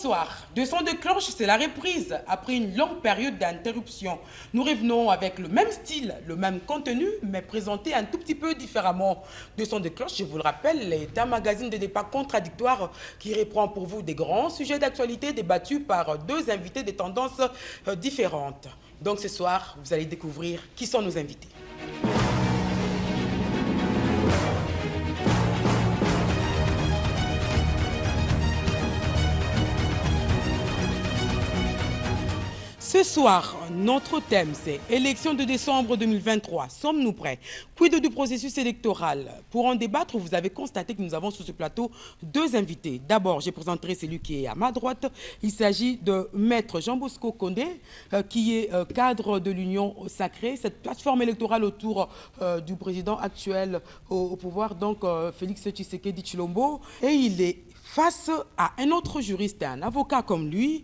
Bonsoir. Deux sons de cloche, c'est la reprise. Après une longue période d'interruption, nous revenons avec le même style, le même contenu, mais présenté un tout petit peu différemment. Deux sons de cloche, je vous le rappelle, est un magazine de débat contradictoire qui reprend pour vous des grands sujets d'actualité débattus par deux invités de tendances différentes. Donc ce soir, vous allez découvrir qui sont nos invités. Ce soir, notre thème, c'est élection de décembre 2023. Sommes-nous prêts? Quid du processus électoral? Pour en débattre, vous avez constaté que nous avons sur ce plateau deux invités. D'abord, je présenterai celui qui est à ma droite. Il s'agit de Maître Jean-Bosco Condé, qui est cadre de l'Union Sacrée, cette plateforme électorale autour du président actuel au pouvoir, donc Félix Tshisekedi Tshilombo. Et il est face à un autre juriste et un avocat comme lui,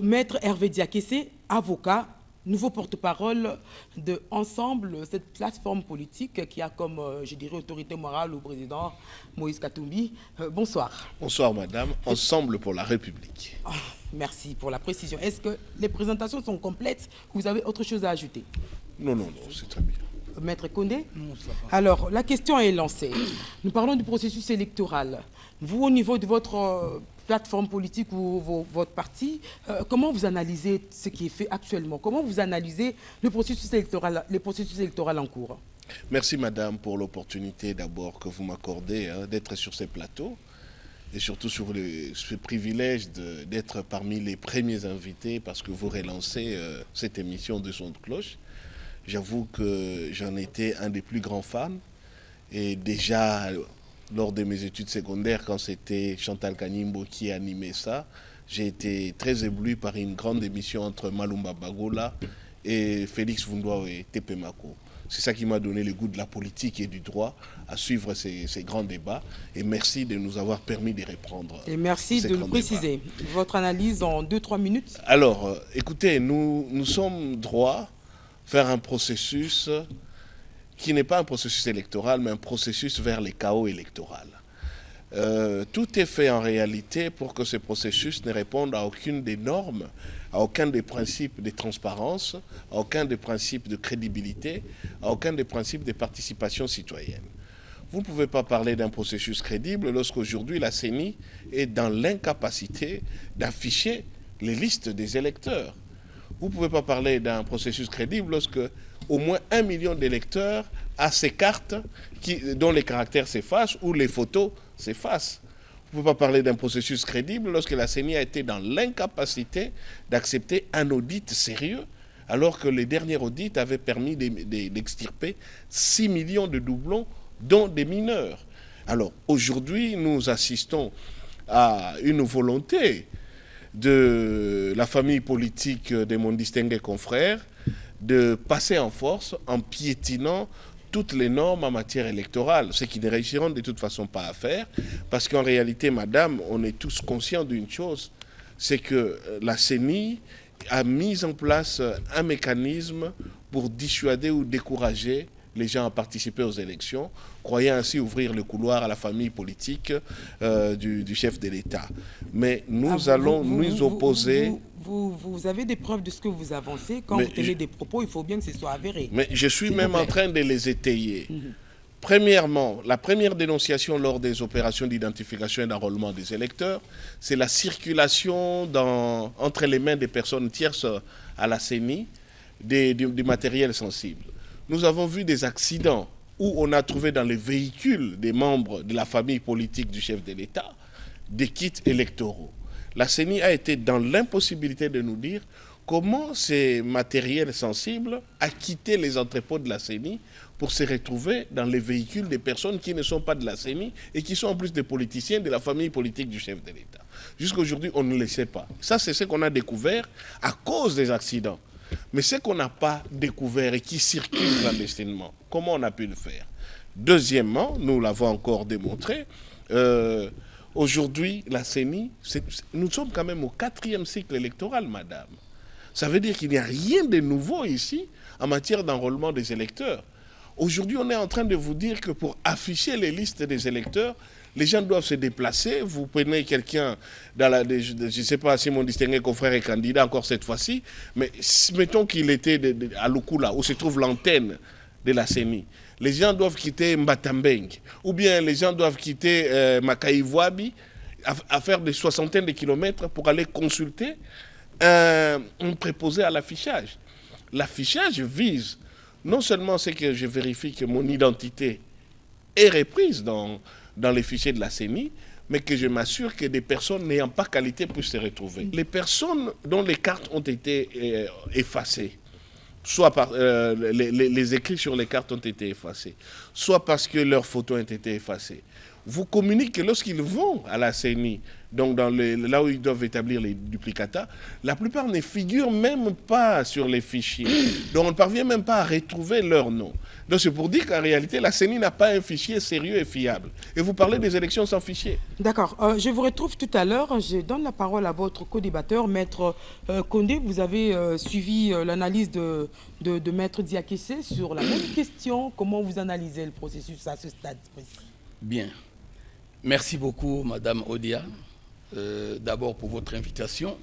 Maître Hervé Diakessé, avocat, nouveau porte-parole de Ensemble, cette plateforme politique qui a comme, je dirais, autorité morale au président Moïse Katumbi. Bonsoir. Bonsoir madame, Ensemble pour la République. Oh, merci pour la précision. Est-ce que les présentations sont complètes? Vous avez autre chose à ajouter? Non, c'est très bien. Maître Condé? Non, ça va. Alors, la question est lancée. Nous parlons du processus électoral. Vous, au niveau de votre plateforme politique ou votre parti, comment vous analysez ce qui est fait actuellement? Comment vous analysez le processus électoral en cours? Merci madame pour l'opportunité d'abord que vous m'accordez d'être sur ces plateaux et surtout sur ce privilège d'être parmi les premiers invités parce que vous relancez cette émission de son de cloche. J'avoue que j'en étais un des plus grands fans et déjà lors de mes études secondaires, quand c'était Chantal Kanimbo qui animait ça, j'ai été très ébloui par une grande émission entre Malumba Bagola et Félix Vundwawe Tepemako. C'est ça qui m'a donné le goût de la politique et du droit à suivre ces grands débats. Et merci de nous avoir permis de reprendre. Et merci de le préciser. Votre analyse en 2-3 minutes. Alors, écoutez, nous sommes droits faire un processus qui n'est pas un processus électoral, mais un processus vers les chaos électoral. Tout est fait en réalité pour que ce processus ne réponde à aucune des normes, à aucun des principes de transparence, à aucun des principes de crédibilité, à aucun des principes de participation citoyenne. Vous ne pouvez pas parler d'un processus crédible lorsqu'aujourd'hui la CENI est dans l'incapacité d'afficher les listes des électeurs. Vous ne pouvez pas parler d'un processus crédible lorsque au moins 1 million d'électeurs a ces cartes dont les caractères s'effacent ou les photos s'effacent. Vous ne pouvez pas parler d'un processus crédible lorsque la CENI a été dans l'incapacité d'accepter un audit sérieux, alors que les derniers audits avaient permis d'extirper 6 millions de doublons, dont des mineurs. Alors aujourd'hui, nous assistons à une volonté de la famille politique de mon distingué confrère de passer en force en piétinant toutes les normes en matière électorale, ce qu'ils ne réussiront de toute façon pas à faire, parce qu'en réalité, madame, on est tous conscients d'une chose, c'est que la CENI a mis en place un mécanisme pour dissuader ou décourager les gens à participer aux élections, croyant ainsi ouvrir le couloir à la famille politique du chef de l'État. Mais nous allons nous opposer... Vous avez des preuves de ce que vous avancez. Quand vous tenez des propos, il faut bien que ce soit avéré. Mais je suis même en train de les étayer. Premièrement, la première dénonciation lors des opérations d'identification et d'enrôlement des électeurs, c'est la circulation entre les mains des personnes tierces à la CENI du matériel sensible. Nous avons vu des accidents où on a trouvé dans les véhicules des membres de la famille politique du chef de l'État des kits électoraux. La CENI a été dans l'impossibilité de nous dire comment ces matériels sensibles a quitté les entrepôts de la CENI pour se retrouver dans les véhicules des personnes qui ne sont pas de la CENI et qui sont en plus des politiciens de la famille politique du chef de l'État. Jusqu'à aujourd'hui, on ne le sait pas. Ça, c'est ce qu'on a découvert à cause des accidents. Mais ce qu'on n'a pas découvert et qui circule clandestinement, comment on a pu le faire? Deuxièmement, nous l'avons encore démontré, aujourd'hui, la CENI, nous sommes quand même au 4e cycle électoral, madame. Ça veut dire qu'il n'y a rien de nouveau ici en matière d'enrôlement des électeurs. Aujourd'hui, on est en train de vous dire que pour afficher les listes des électeurs, Les gens doivent se déplacer. Vous prenez quelqu'un dans la... Je ne sais pas si mon distingué confrère est candidat encore cette fois-ci, mais mettons qu'il était à Lukula, où se trouve l'antenne de la CENI. Les gens doivent quitter Mbatambeng, ou bien les gens doivent quitter Makaïvouabi, à faire des soixantaines de kilomètres pour aller consulter un préposé à l'affichage. L'affichage vise non seulement c'est que je vérifie que mon identité est reprise dans les fichiers de la CENI, mais que je m'assure que des personnes n'ayant pas qualité puissent se retrouver. Les personnes dont les cartes ont été effacées, soit par les écrits sur les cartes ont été effacés, soit parce que leurs photos ont été effacées, vous communiquez lorsqu'ils vont à la CENI, donc là où ils doivent établir les duplicata, la plupart ne figurent même pas sur les fichiers. Donc on ne parvient même pas à retrouver leur nom. Donc c'est pour dire qu'en réalité, la CENI n'a pas un fichier sérieux et fiable. Et vous parlez des élections sans fichier. D'accord. Je vous retrouve tout à l'heure. Je donne la parole à votre co-débatteur, Maître Condé. Vous avez suivi l'analyse de Maître Diakessé sur la même question. Comment vous analysez le processus à ce stade précis? Bien. Merci beaucoup, Madame Odia, d'abord pour votre invitation.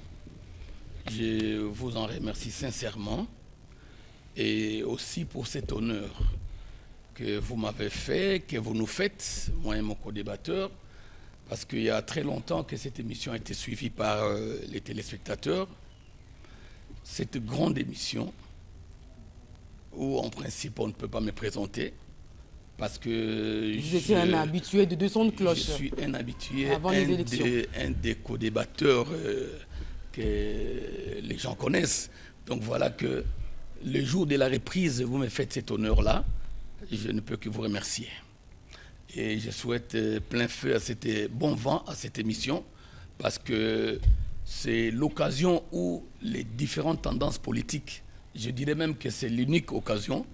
Je vous en remercie sincèrement et aussi pour cet honneur que vous m'avez fait, que vous nous faites, moi et mon co-débatteur, parce qu'il y a très longtemps que cette émission a été suivie par les téléspectateurs. Cette grande émission où, en principe, on ne peut pas me présenter, parce que vous étiez un habitué de 200 de cloche. Je suis un habitué, avant les élections. Un des co-débatteurs que les gens connaissent. Donc voilà que le jour de la reprise, vous me faites cet honneur-là. Je ne peux que vous remercier. Et je souhaite plein feu à bon vent à cette émission, parce que c'est l'occasion où les différentes tendances politiques, je dirais même que c'est l'unique occasion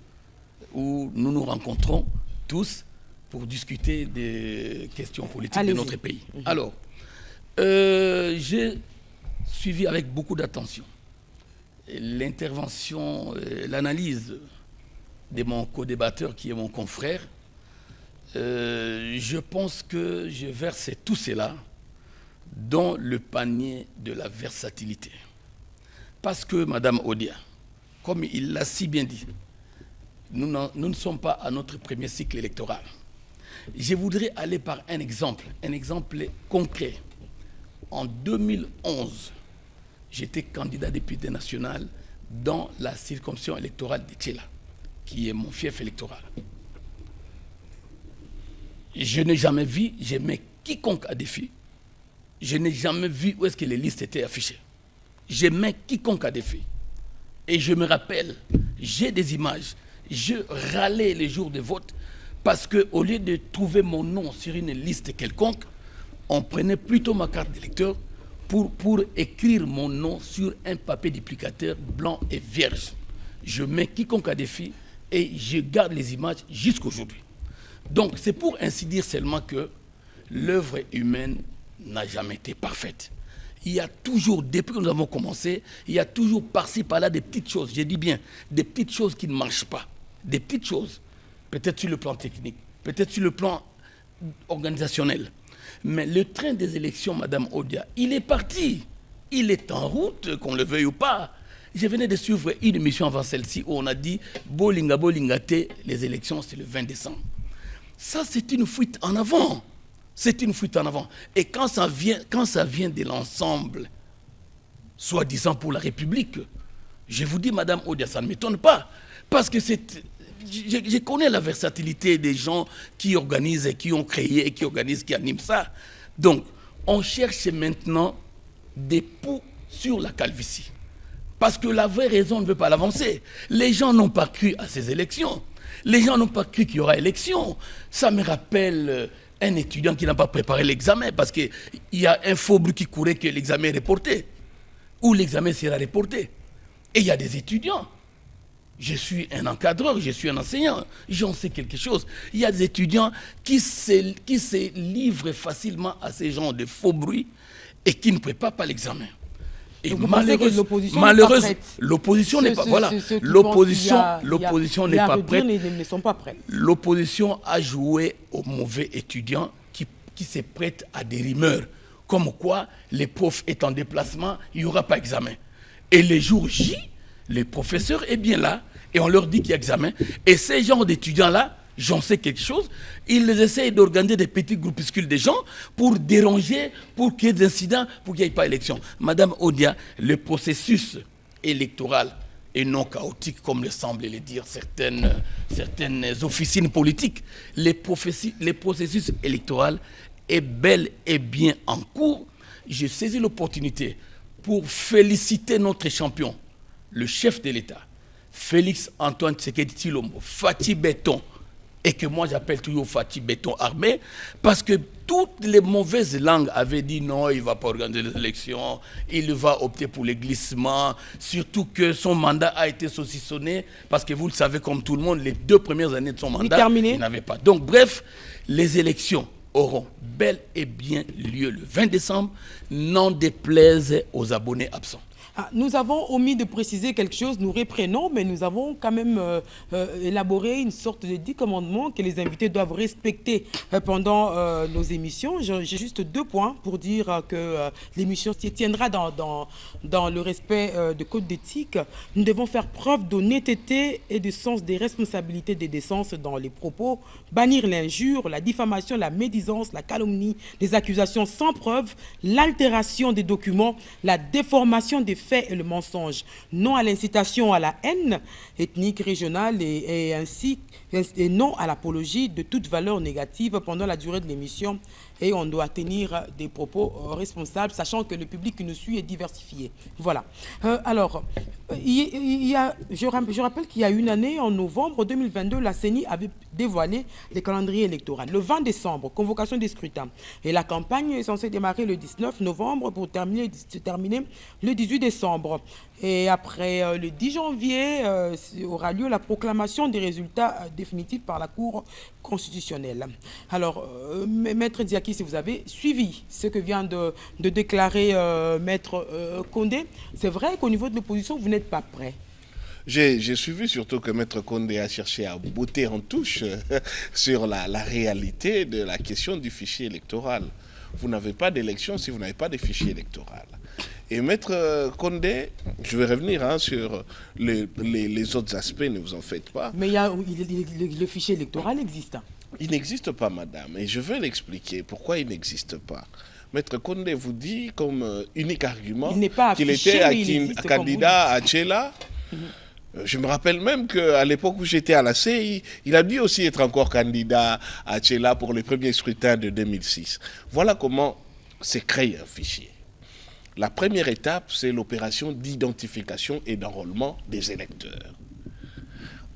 où nous nous rencontrons tous pour discuter des questions politiques de notre pays. Alors, j'ai suivi avec beaucoup d'attention l'intervention, l'analyse de mon co-débatteur qui est mon confrère. Je pense que je verse tout cela dans le panier de la versatilité. Parce que, Madame Odia, comme il l'a si bien dit, nous ne sommes pas à notre premier cycle électoral. Je voudrais aller par un exemple concret. En 2011, j'étais candidat député national dans la circonscription électorale de Tchéla, qui est mon fief électoral. Je n'ai jamais vu, je mets quiconque à défi, je n'ai jamais vu où est-ce que les listes étaient affichées. Je mets quiconque à défi. Et je me rappelle, j'ai des images, je râlais les jours de vote parce qu'au lieu de trouver mon nom sur une liste quelconque, on prenait plutôt ma carte d'électeur pour écrire mon nom sur un papier duplicateur blanc et vierge. Je mets quiconque à défi et je garde les images jusqu'aujourd'hui. Donc c'est pour ainsi dire seulement que l'œuvre humaine n'a jamais été parfaite. Il y a toujours, depuis que nous avons commencé, il y a toujours par-ci, par-là des petites choses, je dis bien, des petites choses qui ne marchent pas. Des petites choses, peut-être sur le plan technique, peut-être sur le plan organisationnel. Mais le train des élections, Madame Odia, il est parti. Il est en route, qu'on le veuille ou pas. Je venais de suivre une émission avant celle-ci où on a dit « Bolinga, bolingate, les élections, c'est le 20 décembre ». Ça, c'est une fuite en avant. C'est une fuite en avant. Et quand ça vient de l'ensemble, soi-disant pour la République, je vous dis, Madame Odia, ça ne m'étonne pas. Parce que je connais la versatilité des gens qui organisent et qui ont créé et qui organisent, qui animent ça. Donc, on cherche maintenant des poux sur la calvitie. Parce que la vraie raison ne veut pas l'avancer. Les gens n'ont pas cru à ces élections. Les gens n'ont pas cru qu'il y aura élection. Ça me rappelle un étudiant qui n'a pas préparé l'examen parce qu'il y a un faux bruit qui courait que l'examen est reporté. Ou l'examen sera reporté. Et il y a des étudiants. Je suis un encadreur, je suis un enseignant, j'en sais quelque chose. Il y a des étudiants qui se livrent facilement à ces genres de faux bruits et qui ne préparent pas l'examen. Et malheureusement, l'opposition n'est pas voilà. L'opposition n'est pas prête. Ne sont pas prêts. L'opposition a joué aux mauvais étudiants qui se prête à des rumeurs, comme quoi les profs est en déplacement, il n'y aura pas examen. Et les jours J, le professeur est bien là, et on leur dit qu'il y a examen. Et ces genres d'étudiants-là, j'en sais quelque chose, ils essayent d'organiser des petits groupuscules de gens pour déranger, pour qu'il y ait des incidents, pour qu'il n'y ait pas d'élection. Madame Odia, le processus électoral est non chaotique, comme le semblent le dire certaines officines politiques. Le processus électoral est bel et bien en cours. J'ai saisi l'opportunité pour féliciter notre champion, le chef de l'État, Félix Antoine Tshisekedi Tshilombo, Fatih Béton, et que moi j'appelle toujours Fatih Béton Armé, parce que toutes les mauvaises langues avaient dit non, il ne va pas organiser les élections, il va opter pour les glissements, surtout que son mandat a été saucissonné, parce que vous le savez comme tout le monde, les 2 premières années de son mandat, il n'avait pas. Donc bref, les élections auront bel et bien lieu le 20 décembre, n'en déplaise aux abonnés absents. Ah, nous avons omis de préciser quelque chose, nous reprenons, mais nous avons quand même élaboré une sorte de 10 commandements que les invités doivent respecter pendant nos émissions. J'ai juste 2 points pour dire que l'émission s'y tiendra dans le respect de code d'éthique. Nous devons faire preuve d'honnêteté et de sens des responsabilités des décences dans les propos, bannir l'injure, la diffamation, la médisance, la calomnie, les accusations sans preuve, l'altération des documents, la déformation des faits et le mensonge, non à l'incitation à la haine ethnique, régionale et non à l'apologie de toute valeur négative pendant la durée de l'émission. Et on doit tenir des propos responsables, sachant que le public qui nous suit est diversifié. Voilà. Alors, je rappelle qu'il y a une année, en novembre 2022, la CENI avait dévoilé les calendriers électoraux. Le 20 décembre, convocation des scrutins. Et la campagne est censée démarrer le 19 novembre pour se terminer le 18 décembre. Et après le 10 janvier, aura lieu la proclamation des résultats définitifs par la Cour constitutionnelle. Alors, Maître Diaki, si vous avez suivi ce que vient de déclarer Maître Condé, c'est vrai qu'au niveau de l'opposition, vous n'êtes pas prêt. J'ai suivi surtout que Maître Condé a cherché à botter en touche sur la réalité de la question du fichier électoral. Vous n'avez pas d'élection si vous n'avez pas de fichier électoral. Et Maître Condé, je vais revenir sur les autres aspects, ne vous en faites pas. Mais le fichier électoral existe. Il n'existe pas, madame, et je vais l'expliquer pourquoi il n'existe pas. Maître Condé vous dit comme unique argument qu'il était candidat à Tchela. Je me rappelle même qu'à l'époque où j'étais à la CI, il a dû aussi être encore candidat à Tchela pour les premiers scrutins de 2006. Voilà comment s'est créé un fichier. La première étape, c'est l'opération d'identification et d'enrôlement des électeurs.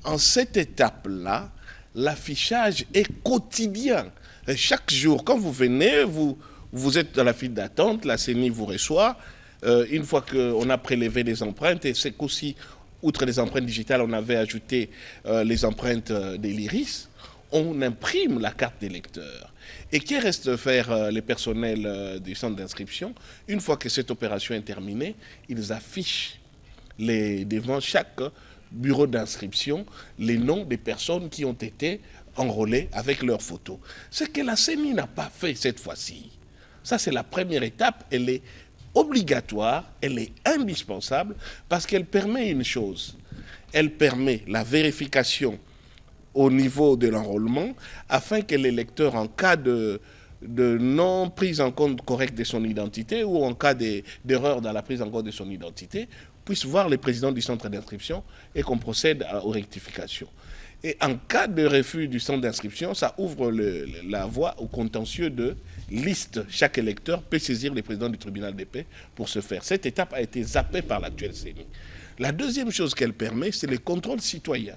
En cette étape-là, l'affichage est quotidien. Chaque jour, quand vous venez, vous êtes dans la file d'attente, la CENI vous reçoit. Une fois qu'on a prélevé les empreintes, et c'est qu'aussi, outre les empreintes digitales, on avait ajouté les empreintes de l'iris, on imprime la carte d'électeur. Et qui reste faire les personnels du centre d'inscription? Une fois que cette opération est terminée, ils affichent devant chaque bureau d'inscription les noms des personnes qui ont été enrôlées avec leurs photos. Ce que la CENI n'a pas fait cette fois-ci. Ça, c'est la première étape. Elle est obligatoire, elle est indispensable parce qu'elle permet une chose. Elle permet la vérification au niveau de l'enrôlement afin que l'électeur, en cas de non prise en compte correcte de son identité ou en cas d'erreur dans la prise en compte de son identité, puisse voir le président du centre d'inscription et qu'on procède aux rectifications. Et en cas de refus du centre d'inscription, ça ouvre la voie au contentieux de liste. Chaque électeur peut saisir le président du tribunal de paix pour ce faire. Cette étape a été zappée par l'actuelle CENI. La deuxième chose qu'elle permet, c'est le contrôle citoyen.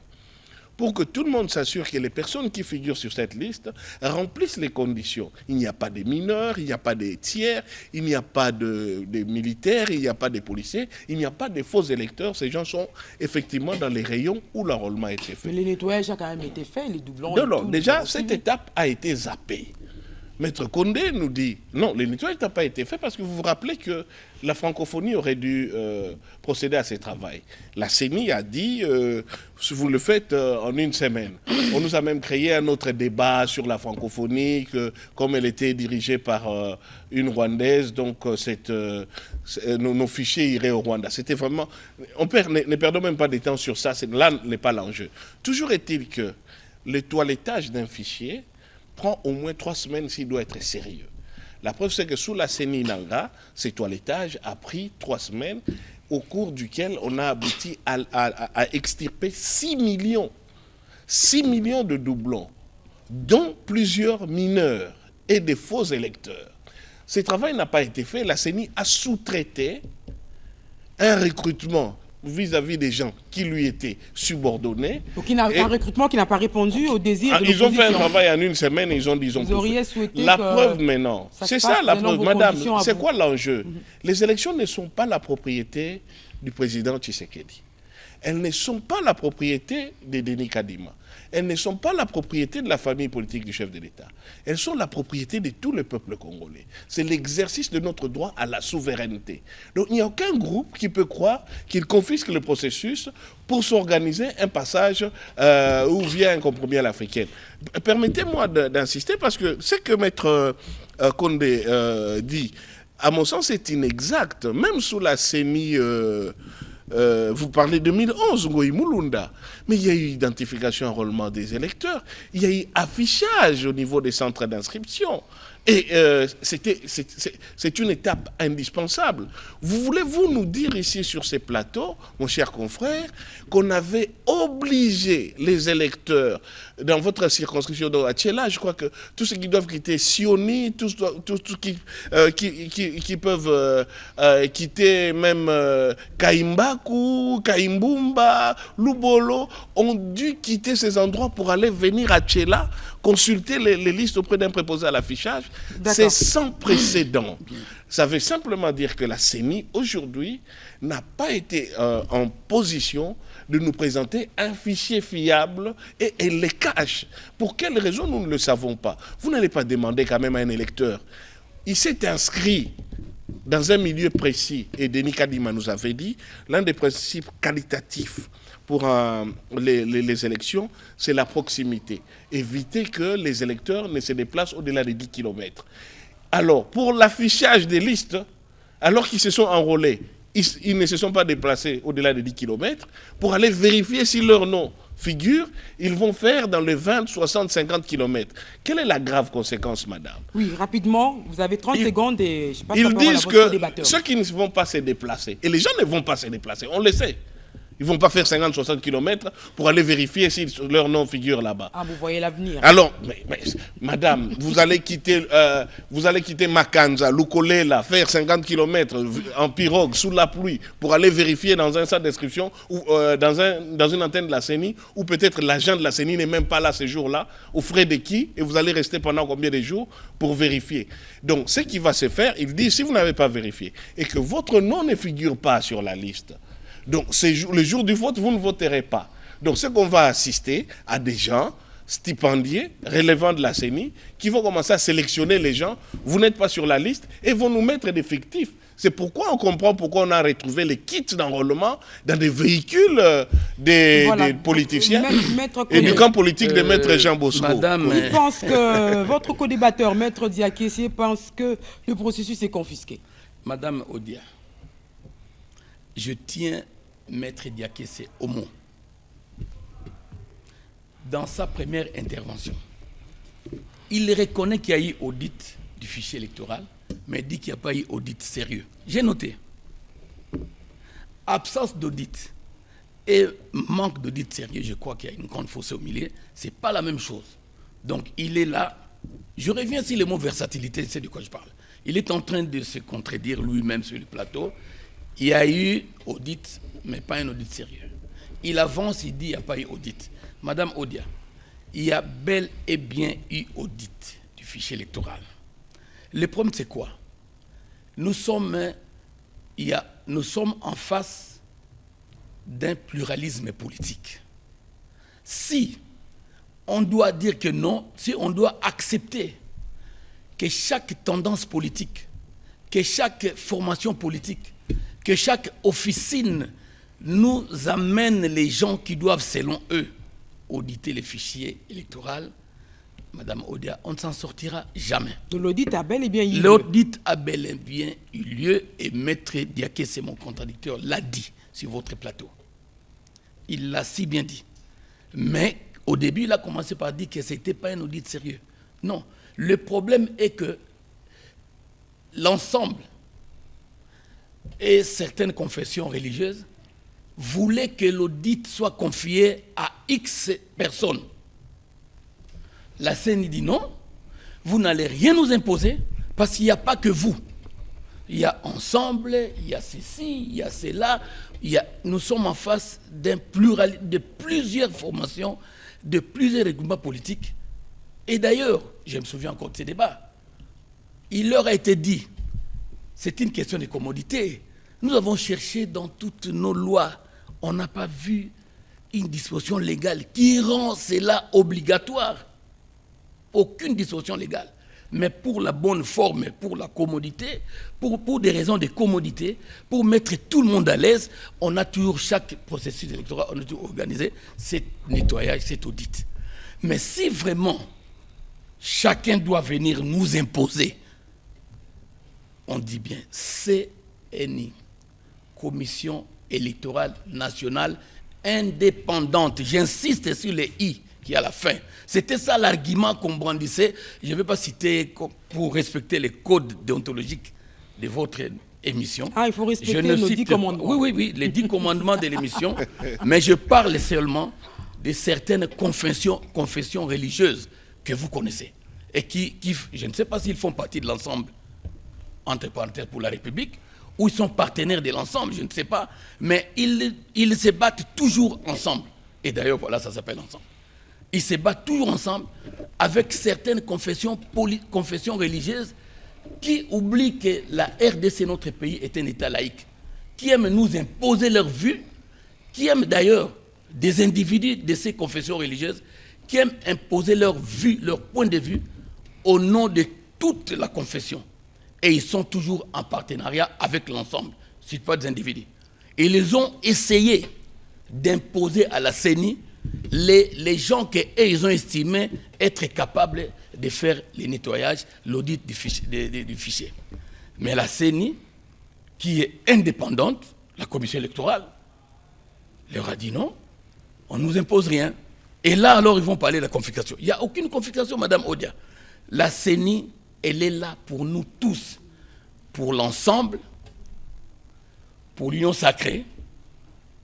Pour que tout le monde s'assure que les personnes qui figurent sur cette liste remplissent les conditions. Il n'y a pas de mineurs, il n'y a pas de tiers, il n'y a pas de militaires, il n'y a pas de policiers, il n'y a pas de faux électeurs. Ces gens sont effectivement dans les rayons où l'enrôlement a été fait. Mais les nettoyages ont quand même été faits, les doublons... Non, déjà, cette étape a été zappée. Maître Condé nous dit, non, le nettoyage n'a pas été fait parce que vous vous rappelez que la francophonie aurait dû procéder à ces travaux. La CENI a dit, vous le faites en une semaine. On nous a même créé un autre débat sur la francophonie, que, comme elle était dirigée par une Rwandaise, donc nos fichiers iraient au Rwanda. C'était vraiment... ne perdons même pas de temps sur ça, là n'est pas l'enjeu. Toujours est-il que le toilettage d'un fichier prend au moins 3 semaines s'il doit être sérieux. La preuve, c'est que sous la CENI Nanga, ce toilettage a pris 3 semaines, au cours duquel on a abouti à extirper 6 millions de doublons, dont plusieurs mineurs et des faux électeurs. Ce travail n'a pas été fait. La CENI a sous-traité un recrutement vis-à-vis des gens qui lui étaient subordonnés. Donc un recrutement qui n'a pas répondu au désir de ils ont fait un travail en une semaine et ils ont dit... Vous auriez souhaité la preuve maintenant, c'est ça la preuve. Madame, c'est quoi l'enjeu? Les élections ne sont pas la propriété du président Tshisekedi. Elles ne sont pas la propriété de Denis Kadima. Elles ne sont pas la propriété de la famille politique du chef de l'État. Elles sont la propriété de tout le peuple congolais. C'est l'exercice de notre droit à la souveraineté. Donc il n'y a aucun groupe qui peut croire qu'il confisque le processus pour s'organiser un passage ou via un compromis à l'africaine. Permettez-moi d'insister parce que ce que Maître Condé dit, à mon sens, c'est inexact. Même sous la CENI... vous parlez de 2011, Ngoï Mulunda, mais il y a eu identification et enrôlement des électeurs, il y a eu affichage au niveau des centres d'inscription. Et c'est une étape indispensable. Voulez-vous nous dire ici sur ces plateaux, mon cher confrère, qu'on avait obligé les électeurs dans votre circonscription de Achela, je crois que tous ceux qui doivent quitter Sioni, tous qui peuvent quitter même Kaimbaku, Kaimbumba, Lubolo, ont dû quitter ces endroits pour aller venir à Achela, consulter les listes auprès d'un préposé à l'affichage. C'est sans précédent. Ça veut simplement dire que la CENI, aujourd'hui, n'a pas été en position de nous présenter un fichier fiable et elle les cache. Pour quelle raison, nous ne le savons pas. Vous n'allez pas demander quand même à un électeur. Il s'est inscrit dans un milieu précis, et Denis Kadima nous avait dit, l'un des principes qualitatifs pour les élections, c'est la proximité. Éviter que les électeurs ne se déplacent au-delà de 10 km. Alors, pour l'affichage des listes, alors qu'ils se sont enrôlés, ils ne se sont pas déplacés au-delà de 10 km, pour aller vérifier si leur nom figure, ils vont faire dans les 20, 60, 50 km. Quelle est la grave conséquence, madame? Oui, rapidement, vous avez 30 secondes et je passe ils la parole à disent votre que débatteur. ceux qui ne vont pas se déplacer, et les gens ne vont pas se déplacer, on le sait. Ils ne vont pas faire 50, 60 km pour aller vérifier si leur nom figure là-bas. Ah, vous voyez l'avenir. Alors, madame, vous allez quitter Makanza, Lukolela, faire 50 km en pirogue, sous la pluie, pour aller vérifier dans un centre d'inscription ou dans une antenne de la CENI, ou peut-être l'agent de la CENI n'est même pas là ce jour-là, aux frais de qui, et vous allez rester pendant combien de jours pour vérifier. Donc, ce qui va se faire, il dit, si vous n'avez pas vérifié, et que votre nom ne figure pas sur la liste, donc, le jour du vote, vous ne voterez pas. Donc, c'est qu'on va assister à des gens stipendiés, relevant de la CENI, qui vont commencer à sélectionner les gens. Vous n'êtes pas sur la liste et vont nous mettre des fictifs. C'est pourquoi on comprend pourquoi on a retrouvé les kits d'enrôlement dans des véhicules des politiciens et du camp politique de Maître Jean Bosco. Madame, je pense que votre co-débatteur, Maître Diakessé, pense que le processus est confisqué. Madame Odia, je tiens Maître Diakessé au mot. Dans sa première intervention, il reconnaît qu'il y a eu audit du fichier électoral, mais dit qu'il n'y a pas eu audit sérieux. J'ai noté. Absence d'audit et manque d'audit sérieux, je crois qu'il y a une grande fossé au milieu. Ce n'est pas la même chose. Donc il est là. Je reviens sur le mot versatilité, c'est de quoi je parle. Il est en train de se contredire lui-même sur le plateau. Il y a eu audit, mais pas un audit sérieux. Il avance, il dit qu'il n'y a pas eu audit. Madame Odia, il y a bel et bien eu audit du fichier électoral. Le problème, c'est quoi? Nous sommes en face d'un pluralisme politique. Si on doit dire que non, si on doit accepter que chaque tendance politique, que chaque formation politique, que chaque officine nous amène les gens qui doivent, selon eux, auditer les fichiers électoraux, Madame Odia, on ne s'en sortira jamais. L'audit a bel et bien eu lieu. L'audit a bel et bien eu lieu et Maître Diaké, c'est mon contradicteur, l'a dit sur votre plateau. Il l'a si bien dit. Mais au début, il a commencé par dire que ce n'était pas un audit sérieux. Non. Le problème est que l'ensemble et certaines confessions religieuses voulaient que l'audit soit confié à X personnes. La CENI dit non, vous n'allez rien nous imposer parce qu'il n'y a pas que vous. Il y a ensemble, il y a ceci, il y a cela. Nous sommes en face d'un plural, de plusieurs formations, de plusieurs regroupements politiques. Et d'ailleurs, je me souviens encore de ces débats, il leur a été dit, c'est une question de commodité. Nous avons cherché dans toutes nos lois, on n'a pas vu une disposition légale qui rend cela obligatoire. Aucune disposition légale. Mais pour la bonne forme, pour la commodité, pour des raisons de commodité, pour mettre tout le monde à l'aise, on a toujours, chaque processus électoral, on a toujours organisé ce nettoyage, cet audit. Mais si vraiment chacun doit venir nous imposer, on dit bien CNI, Commission électorale nationale indépendante. J'insiste sur les I qui est à la fin. C'était ça l'argument qu'on brandissait. Je ne vais pas citer pour respecter les codes déontologiques de votre émission. Ah, il faut respecter nos 10 commandements. Oui, les 10 commandements de l'émission. Mais je parle seulement de certaines confessions religieuses que vous connaissez. Et qui, je ne sais pas s'ils font partie de l'ensemble, entre parenthèses, pour la République, ou ils sont partenaires de l'ensemble, je ne sais pas. Mais ils se battent toujours ensemble. Et d'ailleurs, voilà, ça s'appelle ensemble. Ils se battent toujours ensemble avec certaines confessions religieuses qui oublient que la RDC, notre pays, est un État laïque, qui aiment nous imposer leur vue, qui aiment d'ailleurs des individus de ces confessions religieuses, qui aiment imposer leur vue, leur point de vue, au nom de toute la confession. Et ils sont toujours en partenariat avec l'ensemble, ce ne sont pas des individus. Et ils ont essayé d'imposer à la CENI les gens qu'ils ont estimé être capables de faire le nettoyage, l'audit du fichier. Mais la CENI, qui est indépendante, la commission électorale, leur a dit non, on ne nous impose rien. Et là, alors, ils vont parler de la confiscation. Il n'y a aucune confiscation, Madame Odia. La CENI, elle est là pour nous tous, pour l'ensemble, pour l'Union sacrée,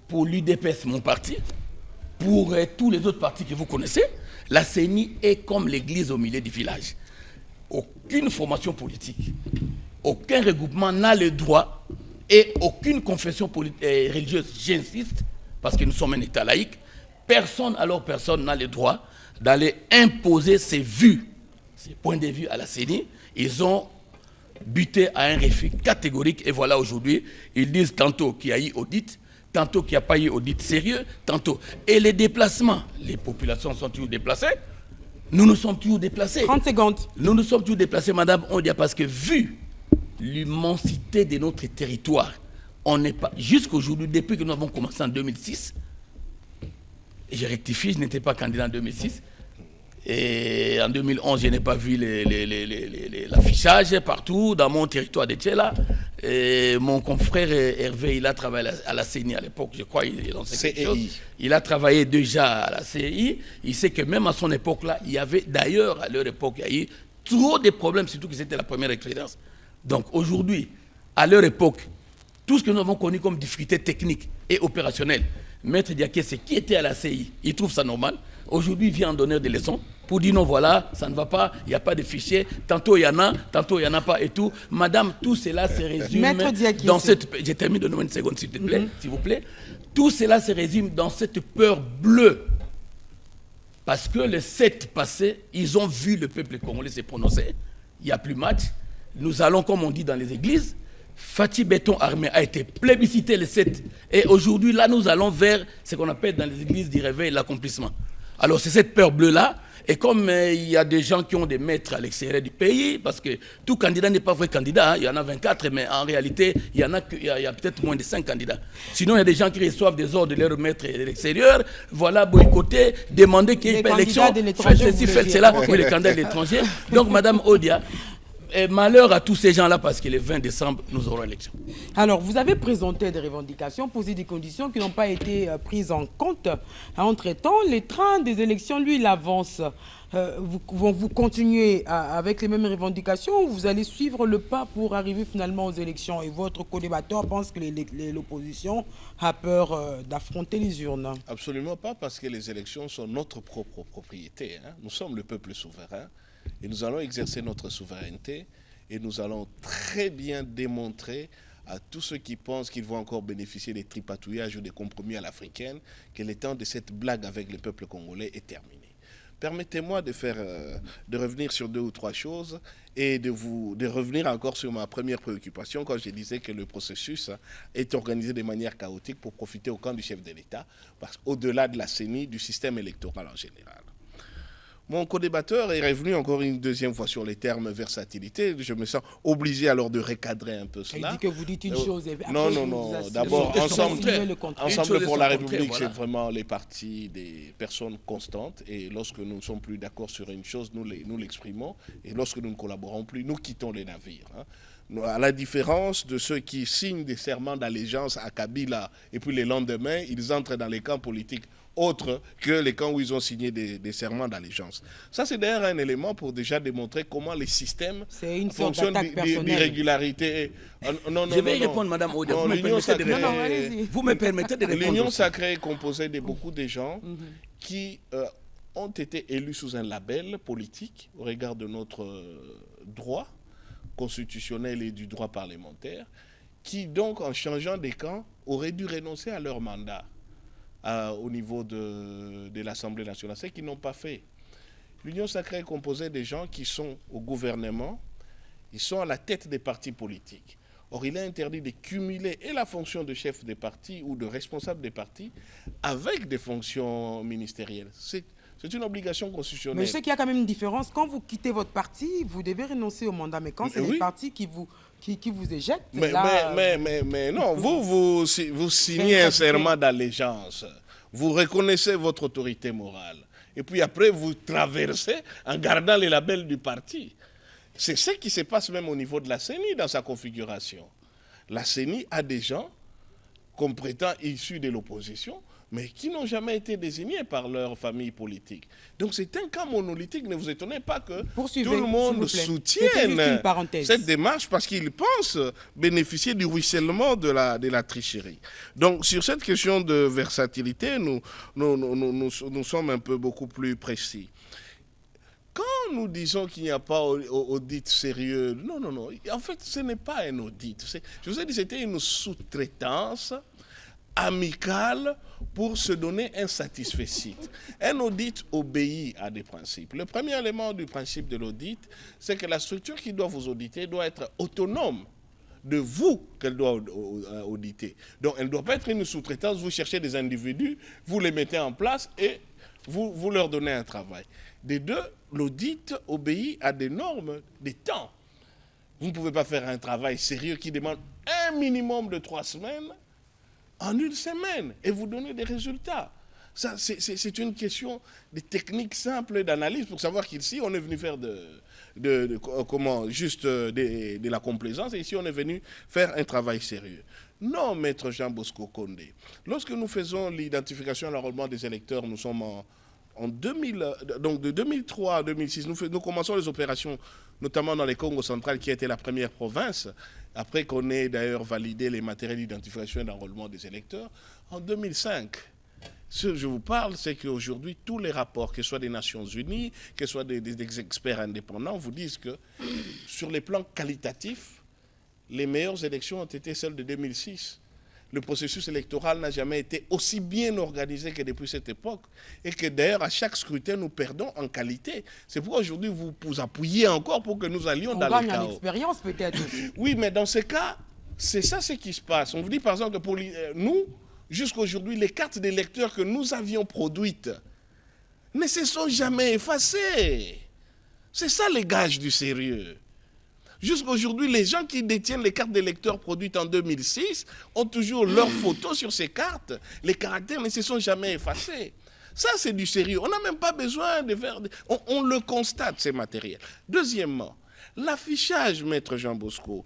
pour l'UDPS, mon parti, pour tous les autres partis que vous connaissez. La CENI est comme l'église au milieu du village. Aucune formation politique, aucun regroupement n'a le droit, et aucune confession religieuse, j'insiste, parce que nous sommes un État laïque, personne n'a le droit d'aller imposer ses vues, ses points de vue à la CENI. Ils ont buté à un refus catégorique, et voilà aujourd'hui, ils disent tantôt qu'il y a eu audit, tantôt qu'il n'y a pas eu audit sérieux, tantôt. Et les déplacements, les populations sont toujours déplacées, nous sommes toujours déplacés. 30 secondes. Nous sommes toujours déplacés, Madame Ondia, parce que vu l'immensité de notre territoire, on n'est pas, jusqu'aujourd'hui, depuis que nous avons commencé en 2006, et je rectifie, je n'étais pas candidat en 2006, et en 2011, je n'ai pas vu l'affichage partout dans mon territoire de Tchela. Et mon confrère Hervé, il a travaillé à la CENI à l'époque, je crois, il lançait quelque chose. Il a travaillé déjà à la CEI. Il sait que même à son époque-là, il y avait, d'ailleurs, à leur époque, il y a eu trop de problèmes, surtout que c'était la première expérience. Donc aujourd'hui, à leur époque, tout ce que nous avons connu comme difficultés techniques et opérationnelles, Maître Diaké, c'est qui était à la CEI, il trouve ça normal. Aujourd'hui, il vient en donner des leçons pour dire non, voilà, ça ne va pas, il n'y a pas de fichier, tantôt il y en a, tantôt il n'y en a pas et tout. Madame, tout cela se résume dans cette... Je termine de nous une seconde, s'il vous plaît. Tout cela se résume dans cette peur bleue. Parce que le 7 passé, ils ont vu le peuple congolais se prononcer. Il n'y a plus match. Nous allons, comme on dit dans les églises, Fatih Béton Armé a été plébiscité le 7. Et aujourd'hui, là, nous allons vers ce qu'on appelle dans les églises du réveil, l'accomplissement. Alors, c'est cette peur bleue-là. Et comme il y a des gens qui ont des maîtres à l'extérieur du pays, parce que tout candidat n'est pas vrai candidat, hein, il y en a 24, mais en réalité, il y a peut-être moins de 5 candidats. Sinon, il y a des gens qui reçoivent des ordres de leur maître de l'extérieur, voilà, boycotter, demander qu'il n'y ait pas d'élection, faites ceci, faites cela, oui, les candidats de l'étranger. Donc, Madame Odia, et malheur à tous ces gens-là parce que le 20 décembre, nous aurons l'élection. Alors, vous avez présenté des revendications, posé des conditions qui n'ont pas été prises en compte. Entre-temps, les trains des élections, lui, il avance. Vous continuez avec les mêmes revendications ou vous allez suivre le pas pour arriver finalement aux élections? Et votre co-débatteur pense que l'opposition a peur d'affronter les urnes. Absolument pas, parce que les élections sont notre propre propriété. Hein. Nous sommes le peuple souverain. Et nous allons exercer notre souveraineté et nous allons très bien démontrer à tous ceux qui pensent qu'ils vont encore bénéficier des tripatouillages ou des compromis à l'africaine que le temps de cette blague avec le peuple congolais est terminé. Permettez-moi de revenir sur 2 ou 3 choses et de revenir encore sur ma première préoccupation quand je disais que le processus est organisé de manière chaotique pour profiter au camp du chef de l'État, parce qu'au-delà de la CENI, du système électoral en général. Mon co-débatteur est revenu encore une deuxième fois sur les termes versatilité. Je me sens obligé alors de recadrer un peu cela. Il dit que vous dites une chose et après non. D'abord, Ensemble pour la République, c'est vraiment les partis des personnes constantes. Et lorsque nous ne sommes plus d'accord sur une chose, nous l'exprimons. Et lorsque nous ne collaborons plus, nous quittons les navires. Hein. À la différence de ceux qui signent des serments d'allégeance à Kabila et puis le lendemain, ils entrent dans les camps politiques autres que les camps où ils ont signé des serments d'allégeance. Ça, c'est d'ailleurs un élément pour déjà démontrer comment les systèmes fonctionnent d'irrégularité. Je vais répondre, Madame Odia. Vous me permettez de répondre. L'Union sacrée est composée de beaucoup de gens qui ont été élus sous un label politique au regard de notre droit constitutionnel et du droit parlementaire, qui donc, en changeant des camps, auraient dû renoncer à leur mandat au niveau de l'Assemblée nationale. C'est qu'ils n'ont pas fait. L'Union sacrée est composée des gens qui sont au gouvernement, ils sont à la tête des partis politiques. Or, il est interdit de cumuler et la fonction de chef des partis ou de responsable des partis avec des fonctions ministérielles. C'est une obligation constitutionnelle. Mais je sais qu'il y a quand même une différence. Quand vous quittez votre parti, vous devez renoncer au mandat. Mais quand c'est les partis qui vous éjectent... Mais non, vous signez un serment d'allégeance. Vous reconnaissez votre autorité morale. Et puis après, vous traversez en gardant les labels du parti. C'est ce qui se passe même au niveau de la CENI dans sa configuration. La CENI a des gens, comme prétend issus de l'opposition, mais qui n'ont jamais été désignés par leur famille politique. Donc c'est un cas monolithique. Ne vous étonnez pas que tout le monde soutienne cette démarche parce qu'ils pensent bénéficier du ruissellement de la tricherie. Donc sur cette question de versatilité, nous sommes un peu beaucoup plus précis. Quand nous disons qu'il n'y a pas audit sérieux, non. En fait, ce n'est pas un audit. Je vous ai dit, c'était une sous-traitance amicale pour se donner un satisfecit. Un audit obéit à des principes. Le premier élément du principe de l'audit, c'est que la structure qui doit vous auditer doit être autonome de vous qu'elle doit auditer. Donc, elle ne doit pas être une sous-traitance. Vous cherchez des individus, vous les mettez en place et vous leur donnez un travail. Des deux, l'audit obéit à des normes, des temps. Vous ne pouvez pas faire un travail sérieux qui demande un minimum de 3 semaines en 1 semaine et vous donner des résultats. Ça, c'est une question de techniques simples d'analyse pour savoir qu'ici, on est venu faire de la complaisance et ici, on est venu faire un travail sérieux. Non, maître Jean Bosco Condé. Lorsque nous faisons l'identification et l'enrôlement des électeurs, nous sommes en 2000, donc de 2003 à 2006, nous commençons les opérations, notamment dans les Congo central, qui a été la première province, après qu'on ait d'ailleurs validé les matériels d'identification et d'enrôlement des électeurs. En 2005, ce que je vous parle, c'est qu'aujourd'hui, tous les rapports, que ce soit des Nations Unies, que ce soit des experts indépendants, vous disent que sur les plans qualitatifs, les meilleures élections ont été celles de 2006. Le processus électoral n'a jamais été aussi bien organisé que depuis cette époque et que d'ailleurs à chaque scrutin nous perdons en qualité. C'est pourquoi aujourd'hui vous appuyez encore pour que nous allions dans le chaos. On gagne en expérience peut-être. Oui, mais dans ce cas, c'est ça ce qui se passe. On vous dit par exemple que pour nous, jusqu'à aujourd'hui, les cartes d'électeurs que nous avions produites ne se sont jamais effacés. C'est ça les gages du sérieux. Jusqu'à aujourd'hui, les gens qui détiennent les cartes d'électeurs produites en 2006 ont toujours leurs photos sur ces cartes. Les caractères ne se sont jamais effacés. Ça, c'est du sérieux. On n'a même pas besoin de faire... On le constate, ces matériels. Deuxièmement, l'affichage, Maître Jean Bosco,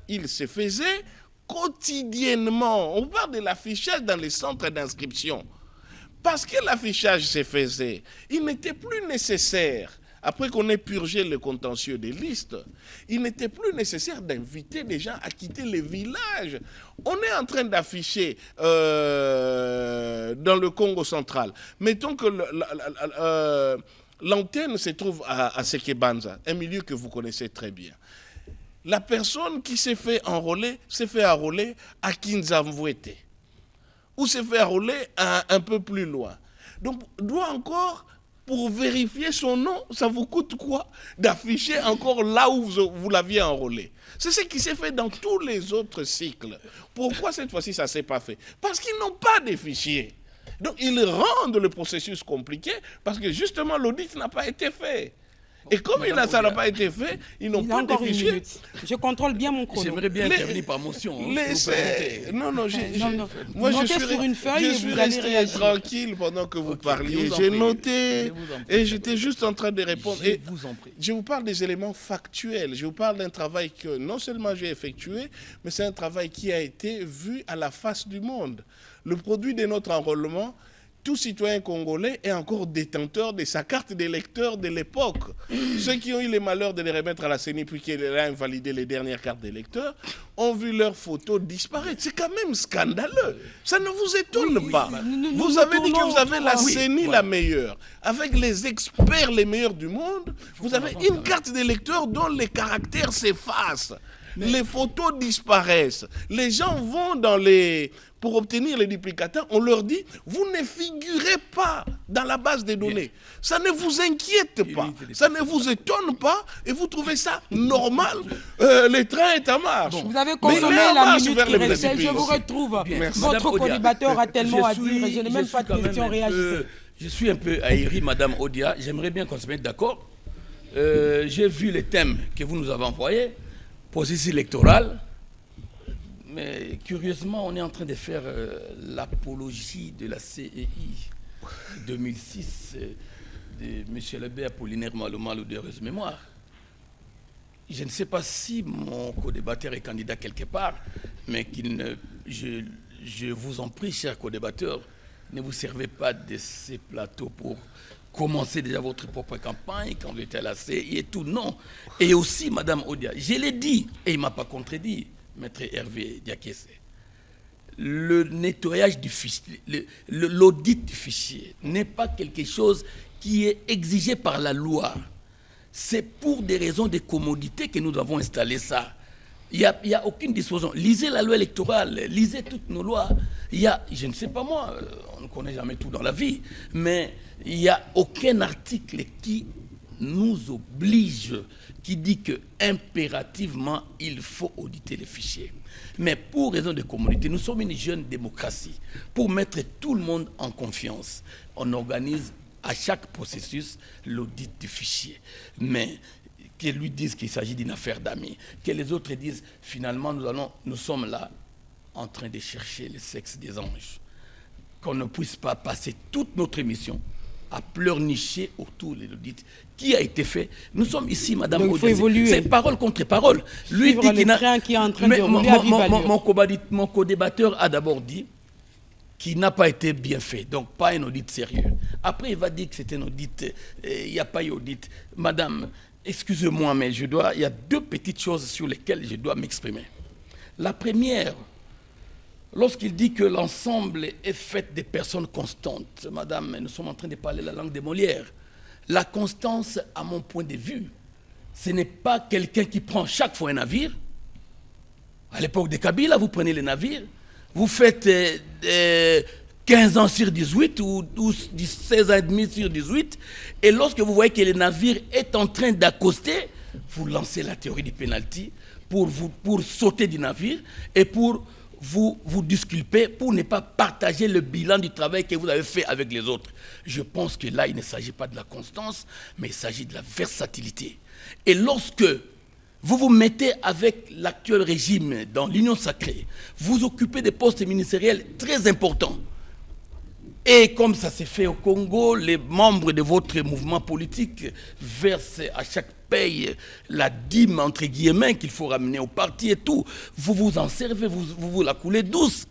il se faisait quotidiennement. On parle de l'affichage dans les centres d'inscription. Parce que l'affichage se faisait, il n'était plus nécessaire, après qu'on ait purgé le contentieux des listes, il n'était plus nécessaire d'inviter les gens à quitter les villages. On est en train d'afficher dans le Congo central. Mettons que l'antenne se trouve à Sekebanza, un milieu que vous connaissez très bien. La personne qui s'est fait enrôler à Kinzamvouete, ou se fait enrôler un peu plus loin. Donc, doit encore, pour vérifier son nom, ça vous coûte quoi d'afficher encore là où vous l'aviez enrôlé? C'est ce qui s'est fait dans tous les autres cycles. Pourquoi cette fois-ci ça ne s'est pas fait? Parce qu'ils n'ont pas de fichiers. Donc, ils rendent le processus compliqué parce que justement l'audit n'a pas été fait. Et comme ça n'a pas été fait, ils n'ont pas de fichiers. Je contrôle bien mon chrono. J'aimerais bien terminer par motion. Non, moi je suis sur une feuille et vous allez resté réagir. Tranquille pendant que vous parliez. J'ai noté et j'étais juste en train de répondre. Je vous parle des éléments factuels. Je vous parle d'un travail que non seulement j'ai effectué, mais c'est un travail qui a été vu à la face du monde. Le produit de notre enrôlement, tout citoyen congolais est encore détenteur de sa carte d'électeur de l'époque. Ceux qui ont eu le malheur de les remettre à la CENI puis qu'elle a invalidé les dernières cartes d'électeurs ont vu leurs photos disparaître. C'est quand même scandaleux. Ça ne vous étonne pas. Vous avez dit que vous avez la CENI la meilleure. Avec les experts les meilleurs du monde, vous avez une carte d'électeur dont les caractères s'effacent. Les photos disparaissent. Les gens vont pour obtenir les duplicateurs, on leur dit, vous ne figurez pas dans la base des données. Ça ne vous inquiète pas, ça ne vous étonne pas, et vous trouvez ça normal. Le train est en marche. Vous avez consommé la minute qui restait, je vous retrouve. Merci. Votre co-débatteur a tellement à dire, et je n'ai même pas de question, réagissez. Je suis un peu aéré, Madame Odia, j'aimerais bien qu'on se mette d'accord. J'ai vu les thèmes que vous nous avez envoyés, processus électoral. Mais curieusement, on est en train de faire l'apologie de la CEI 2006 de M. Lebé Apollinaire Malo d'heureuse mémoire. Je ne sais pas si mon co-débatteur est candidat quelque part, mais je vous en prie, chers co-débatteurs, ne vous servez pas de ces plateaux pour commencer déjà votre propre campagne quand vous êtes à la CEI et tout. Non. Et aussi, Madame Odia, je l'ai dit, et il ne m'a pas contredit, Maître Hervé Diakese, le nettoyage du fichier, l'audit du fichier n'est pas quelque chose qui est exigé par la loi. C'est pour des raisons de commodité que nous avons installé ça. Il n'y a aucune disposition. Lisez la loi électorale, lisez toutes nos lois. Je ne sais pas moi, on ne connaît jamais tout dans la vie, mais il n'y a aucun article qui nous oblige, qui dit que impérativement il faut auditer les fichiers. Mais pour raison de commodité, nous sommes une jeune démocratie. Pour mettre tout le monde en confiance, on organise à chaque processus l'audit du fichier. Mais que lui dise qu'il s'agit d'une affaire d'amis, que les autres disent finalement nous sommes là en train de chercher le sexe des anges. Qu'on ne puisse pas passer toute notre émission à pleurnicher autour de l'audit qui a été fait. Nous sommes ici, Madame Odia. C'est parole contre parole. Lui dit qu'il mon co-débatteur a d'abord dit qu'il n'a pas été bien fait, donc pas un audit sérieux. Après, il va dire que c'est un audit, il n'y a pas eu audit. Madame, excusez-moi, mais il y a deux petites choses sur lesquelles je dois m'exprimer. La première, lorsqu'il dit que l'ensemble est fait de personnes constantes, madame, nous sommes en train de parler la langue de Molière. La constance, à mon point de vue, ce n'est pas quelqu'un qui prend chaque fois un navire. À l'époque de Kabila, vous prenez les navires, vous faites 15 ans sur 18 ou 16 ans et demi sur 18, et lorsque vous voyez que le navire est en train d'accoster, vous lancez la théorie du pénalty pour sauter du navire et pour vous disculpez pour ne pas partager le bilan du travail que vous avez fait avec les autres. Je pense que là, il ne s'agit pas de la constance, mais il s'agit de la versatilité. Et lorsque vous vous mettez avec l'actuel régime dans l'Union sacrée, vous occupez des postes ministériels très importants. Et comme ça s'est fait au Congo, les membres de votre mouvement politique versent à chaque paye la dîme, entre guillemets, qu'il faut ramener au parti et tout. Vous vous en servez, vous la coulez douce.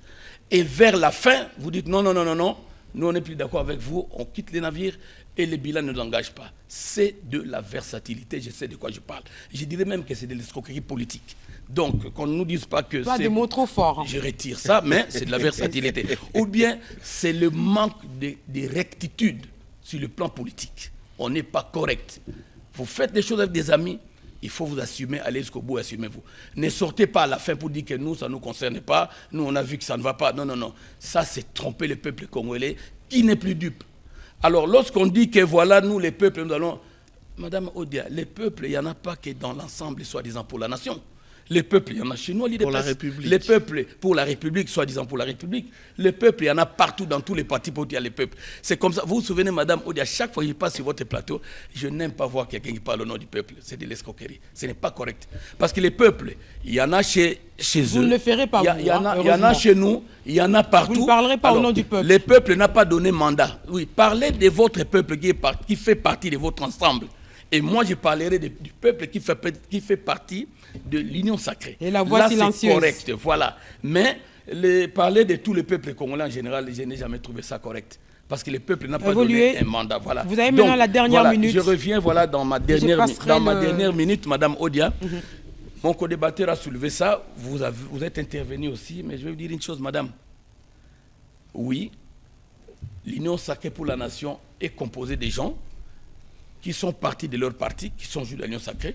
Et vers la fin, vous dites non, nous on n'est plus d'accord avec vous, on quitte les navires et le bilan ne l'engage pas. C'est de la versatilité, je sais de quoi je parle. Je dirais même que c'est de l'escroquerie politique. Donc, qu'on ne nous dise pas que c'est... des mots trop forts. Je retire ça, mais c'est de la versatilité. Ou bien, c'est le manque de rectitude sur le plan politique. On n'est pas correct. Vous faites des choses avec des amis, il faut vous assumer, allez jusqu'au bout, assumez-vous. Ne sortez pas à la fin pour dire que nous, ça ne nous concerne pas, nous, on a vu que ça ne va pas. Non. Ça, c'est tromper le peuple congolais qui n'est plus dupe. Alors, lorsqu'on dit que voilà, nous, les peuples, nous allons... Madame Odia, les peuples, il n'y en a pas que dans l'ensemble, soi-disant, pour la nation. Les peuples, il y en a chez nous, pour la République. Les peuples, pour la République, soi-disant pour la République. Les peuples, il y en a partout, dans tous les partis politiques, il y a les peuples. C'est comme ça. Vous vous souvenez, Madame Odia, chaque fois que je passe sur votre plateau, je n'aime pas voir quelqu'un qui parle au nom du peuple. C'est de l'escroquerie. Ce n'est pas correct. Parce que les peuples, il y en a chez eux. Vous ne le ferez pas, il y en a chez nous, il y en a partout. Vous ne parlerez pas au nom du peuple. Les peuples n'ont pas donné mandat. Oui, parlez de votre peuple qui fait partie de votre ensemble. Et moi, je parlerai du peuple qui fait partie de l'Union sacrée. Et la voix silencieuse. C'est correct, voilà. Mais parler de tous les peuples congolais en général, je n'ai jamais trouvé ça correct. Parce que le peuple n'a pas donné un mandat. Voilà. Vous avez maintenant la dernière minute. Je reviens dans ma dernière minute, Madame Odia. Mon co-débatteur a soulevé ça. Vous êtes intervenu aussi, mais je vais vous dire une chose, Madame. Oui, l'Union sacrée pour la nation est composée de gens qui sont partis de leur parti, qui sont juges de l'Union sacrée.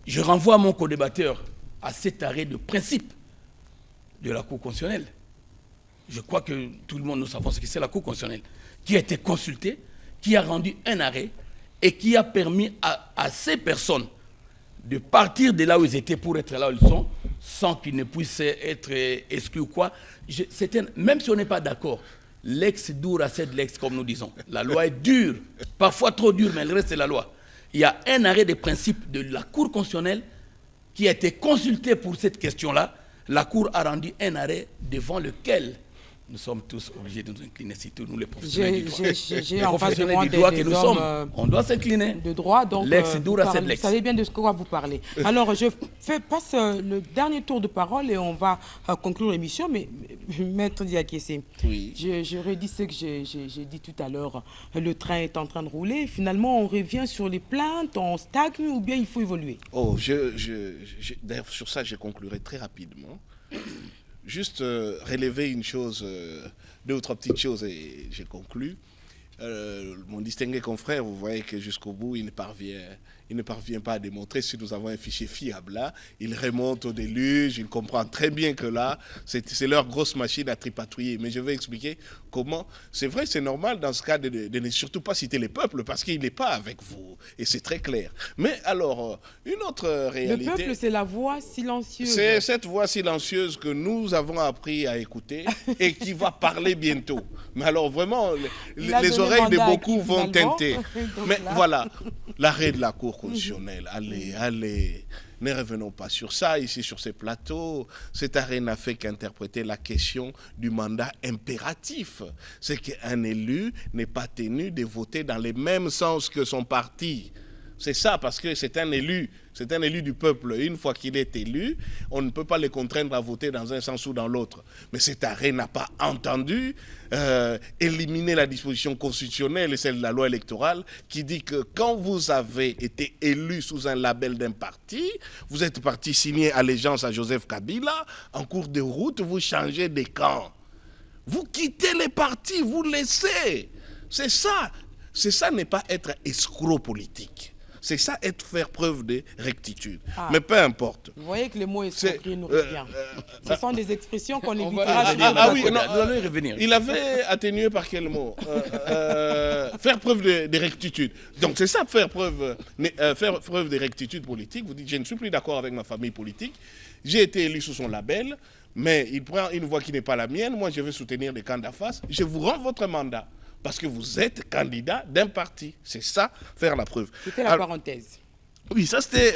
Je renvoie mon co-débatteur à cet arrêt de principe de la Cour constitutionnelle. Je crois que tout le monde nous savons ce que c'est la Cour constitutionnelle, qui a été consultée, qui a rendu un arrêt et qui a permis à ces personnes de partir de là où ils étaient pour être là où ils sont, sans qu'ils ne puissent être exclus ou quoi. Même si on n'est pas d'accord, l'ex dura sed lex, comme nous disons. La loi est dure, parfois trop dure, mais elle reste la loi. Il y a un arrêt de principe de la Cour constitutionnelle qui a été consulté pour cette question-là. La Cour a rendu un arrêt devant lequel nous sommes tous obligés de nous incliner, surtout nous les professionnels du droit. J'ai en face de moi des hommes on doit s'incliner. De droit, donc vous savez bien de ce quoi vous parlez. Alors, je passe le dernier tour de parole et on va conclure l'émission. Mais Maître Diakessé, oui. je redis ce que j'ai dit tout à l'heure. Le train est en train de rouler. Finalement, on revient sur les plaintes, on stagne ou bien il faut évoluer? D'ailleurs, sur ça, je conclurai très rapidement. Juste relever une chose, deux ou trois petites choses et j'ai conclu. Mon distingué confrère, vous voyez que jusqu'au bout, il ne parvient pas à démontrer si nous avons un fichier fiable là. Il remonte au déluge, il comprend très bien que là, c'est leur grosse machine à tripatouiller. Mais je vais expliquer comment. C'est vrai, c'est normal dans ce cas de ne surtout pas citer les peuples parce qu'il n'est pas avec vous. Et c'est très clair. Mais alors, une autre réalité... Le peuple, c'est la voix silencieuse. C'est cette voix silencieuse que nous avons appris à écouter et qui va parler bientôt. Mais alors vraiment, les oreilles de beaucoup vont teinter. Mais là... voilà, l'arrêt de la Cour constitutionnelle. Allez, ne revenons pas sur ça, ici sur ces plateaux. Cet arrêt n'a fait qu'interpréter la question du mandat impératif. C'est qu'un élu n'est pas tenu de voter dans le même sens que son parti. C'est ça, parce que c'est un élu du peuple. Une fois qu'il est élu, on ne peut pas le contraindre à voter dans un sens ou dans l'autre. Mais cet arrêt n'a pas entendu éliminer la disposition constitutionnelle et celle de la loi électorale qui dit que quand vous avez été élu sous un label d'un parti, vous êtes parti signer allégeance à Joseph Kabila, en cours de route, vous changez de camp. Vous quittez les partis, vous laissez. C'est ça. C'est ça, n'est pas être escroc politique. C'est ça, faire preuve de rectitude. Ah. Mais peu importe. Vous voyez que le mot escroquerie nous revient. Ce sont des expressions qu'on On évitera. va oui, nous non, allons y revenir. Il avait atténué par quel mot faire preuve de rectitude. Donc c'est ça, faire preuve de rectitude politique. Vous dites, je ne suis plus d'accord avec ma famille politique. J'ai été élu sous son label, mais il prend une voix qui n'est pas la mienne. Moi, je veux soutenir les candidats face. Je vous rends votre mandat. Parce que vous êtes candidat d'un parti. C'est ça, faire la preuve. C'était la parenthèse. Oui, ça c'était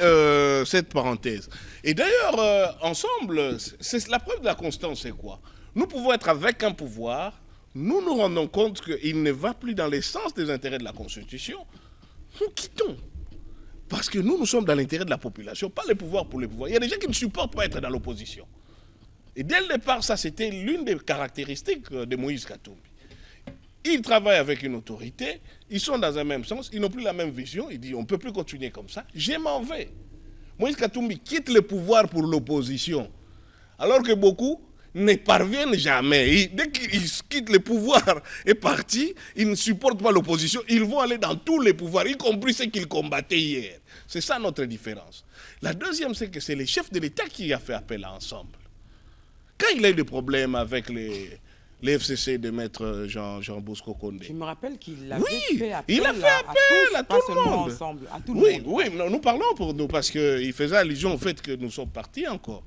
cette parenthèse. Et d'ailleurs, ensemble, c'est la preuve de la constance, c'est quoi? Nous pouvons être avec un pouvoir, nous nous rendons compte qu'il ne va plus dans les sens des intérêts de la Constitution. Nous quittons. Parce que nous sommes dans l'intérêt de la population, pas le pouvoir pour le pouvoir. Il y a des gens qui ne supportent pas être dans l'opposition. Et dès le départ, ça c'était l'une des caractéristiques de Moïse Katumbi. Ils travaillent avec une autorité, ils sont dans un même sens, ils n'ont plus la même vision, ils disent on ne peut plus continuer comme ça, je m'en vais. Moïse Katumbi quitte le pouvoir pour l'opposition, alors que beaucoup ne parviennent jamais. Dès qu'ils quittent le pouvoir et parti, ils ne supportent pas l'opposition, ils vont aller dans tous les pouvoirs, y compris ceux qu'ils combattaient hier. C'est ça notre différence. La deuxième, c'est que c'est le chef de l'État qui a fait appel à Ensemble. Quand il a eu des problèmes avec les FCC de maître Jean Bosco Condé. Je me rappelle qu'il avait fait appel, il a fait appel à tout le monde. Ensemble, à tout le monde. Oui, nous parlons pour nous parce qu'il faisait allusion au fait que nous sommes partis encore.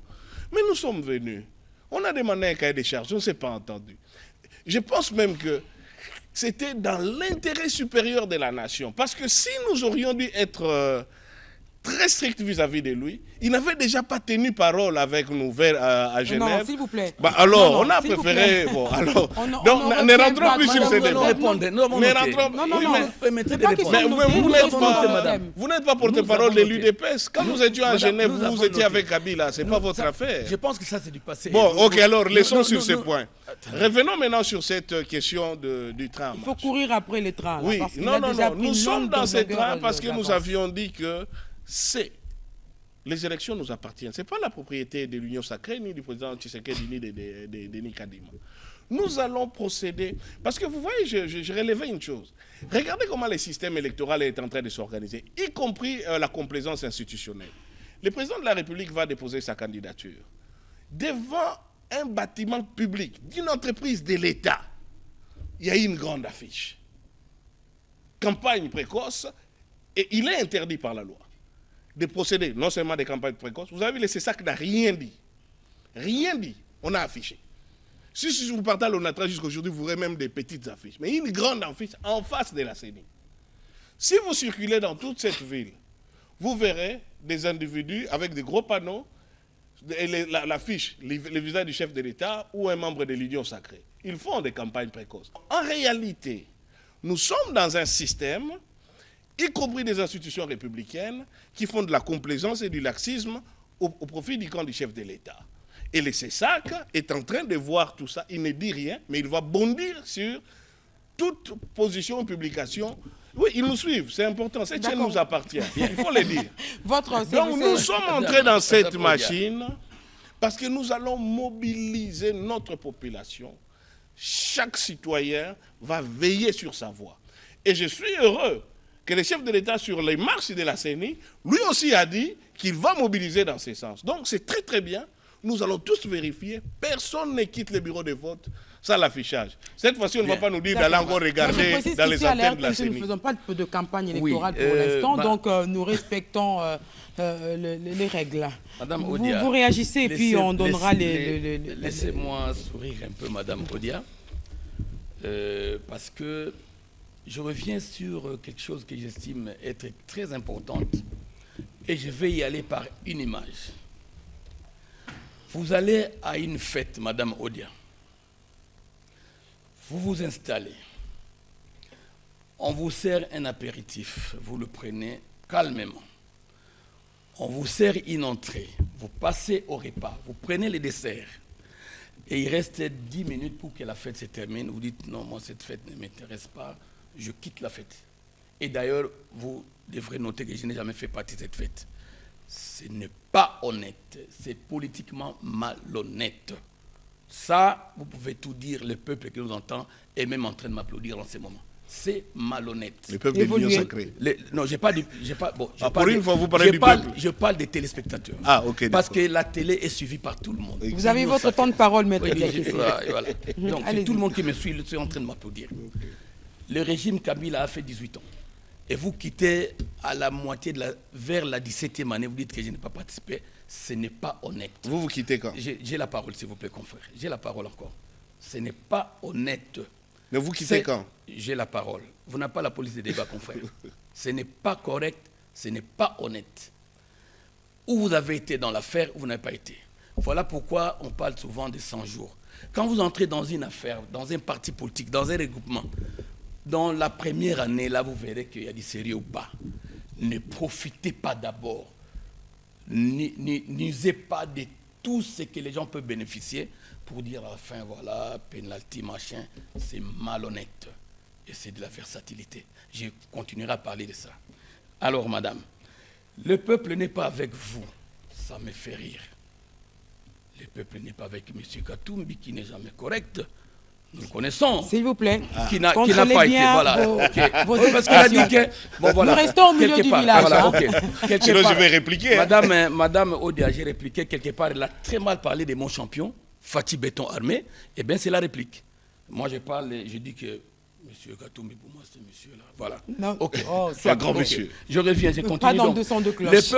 Mais nous sommes venus. On a demandé un cahier des charges, on ne s'est pas entendu. Je pense même que c'était dans l'intérêt supérieur de la nation. Parce que si nous aurions dû être très strict vis-à-vis de lui, il n'avait déjà pas tenu parole avec nous à Genève. Non, s'il vous plaît. Bah alors, non, on a préféré... Bon, alors, donc, ne rentrons plus sur ces débats. Vous n'êtes pas porte-parole de l'UDPS. Quand nous étions à Genève, vous étiez avec Kabila. Ce n'est pas votre affaire. Je pense que ça, c'est du passé. Bon, ok, alors, laissons sur ce point. Revenons maintenant sur cette question du train. Il faut courir après les trains. Oui, non. Nous sommes dans ces trains parce que nous avions dit que les élections nous appartiennent. Ce n'est pas la propriété de l'Union sacrée, ni du président Tshisekedi, ni de Denis Kadima. Nous allons procéder. Parce que vous voyez, je relevais une chose. Regardez comment le système électoral est en train de s'organiser, y compris la complaisance institutionnelle. Le président de la République va déposer sa candidature devant un bâtiment public d'une entreprise de l'État. Il y a une grande affiche. Campagne précoce, et il est interdit par la loi de procéder non seulement des campagnes précoces. Vous avez vu, le CESAC n'a rien dit. Rien dit. On a affiché. Si vous partez à l'ONATRA jusqu'à aujourd'hui, vous verrez même des petites affiches. Mais une grande affiche en face de la CENI. Si vous circulez dans toute cette ville, vous verrez des individus avec des gros panneaux, l'affiche, le visage du chef de l'État ou un membre de l'Union sacrée. Ils font des campagnes précoces. En réalité, nous sommes dans un système, y compris des institutions républicaines, qui font de la complaisance et du laxisme au profit du camp du chef de l'État. Et le CESAC est en train de voir tout ça. Il ne dit rien, mais il va bondir sur toute position ou publication. Oui, ils nous suivent, c'est important. Cette chaîne nous appartient, il faut le dire. Donc nous sommes entrés dans cette machine parce que nous allons mobiliser notre population. Chaque citoyen va veiller sur sa voix. Et je suis heureux que le chef de l'État, sur les marches de la CENI, lui aussi a dit qu'il va mobiliser dans ce sens. Donc c'est très très bien. Nous allons tous vérifier. Personne ne quitte le bureau de vote sans l'affichage. Cette fois-ci, on ne va pas nous dire d'aller encore regarder dans les antennes de la CENI. Nous ne faisons pas de campagne électorale pour l'instant, donc nous respectons les règles. Madame Odia, vous réagissez et puis on donnera les... Laissez-moi sourire un peu, Madame Odia, parce que je reviens sur quelque chose que j'estime être très importante et je vais y aller par une image. Vous allez à une fête, Madame Odia. Vous vous installez. On vous sert un apéritif. Vous le prenez calmement. On vous sert une entrée. Vous passez au repas. Vous prenez les desserts. Et il reste 10 minutes pour que la fête se termine. Vous dites, non, moi, cette fête ne m'intéresse pas. Je quitte la fête. Et d'ailleurs, vous devrez noter que je n'ai jamais fait partie de cette fête. Ce n'est pas honnête, c'est politiquement malhonnête. Ça, vous pouvez tout dire, le peuple qui nous entend est même en train de m'applaudir en ce moment. c'est malhonnête. Le peuple de l'Union sacrée. Non, j'ai pas dit. Bon, pour une fois, vous parlez du peuple. Je parle des téléspectateurs. Ah, ok. Parce que la télé est suivie par tout le monde. Vous avez votre temps de parole, maître. Voilà. Donc, c'est tout le monde qui me suit, c'est en train de m'applaudir. Le régime Kabila a fait 18 ans. Et vous quittez à la moitié vers la 17e année, vous dites que je n'ai pas participé. Ce n'est pas honnête. Vous quittez quand? J'ai la parole, s'il vous plaît, confrère. J'ai la parole encore. Ce n'est pas honnête. Mais vous quittez quand? J'ai la parole. Vous n'avez pas la police des débats, confrère. Ce n'est pas correct, ce n'est pas honnête. Ou vous avez été dans l'affaire, ou vous n'avez pas été. Voilà pourquoi on parle souvent de 100 jours. Quand vous entrez dans une affaire, dans un parti politique, dans un regroupement, dans la première année, là, vous verrez qu'il y a du sérieux au bas. Ne profitez pas d'abord. N'usez pas de tout ce que les gens peuvent bénéficier pour dire à la fin, voilà, penalty, machin, c'est malhonnête. Et c'est de la versatilité. Je continuerai à parler de ça. Alors, madame, le peuple n'est pas avec vous. Ça me fait rire. Le peuple n'est pas avec M. Katumbi, qui n'est jamais correct. Nous le connaissons. S'il vous plaît. Qui n'a pas été. Voilà. Oui, parce qu'il a dit que. Bon, voilà. Nous restons au milieu du village. Voilà, sinon, je vais répliquer. Madame Odia, j'ai répliqué quelque part. Elle a très mal parlé de mon champion, Fatih Béton Armé. Eh bien, c'est la réplique. Moi, je parle, je dis que M. Katumbi, pour moi, c'est monsieur-là. Voilà. Non. Ok. C'est un grand monsieur. Je reviens, je continue. Pas dans donc, 202 cloches.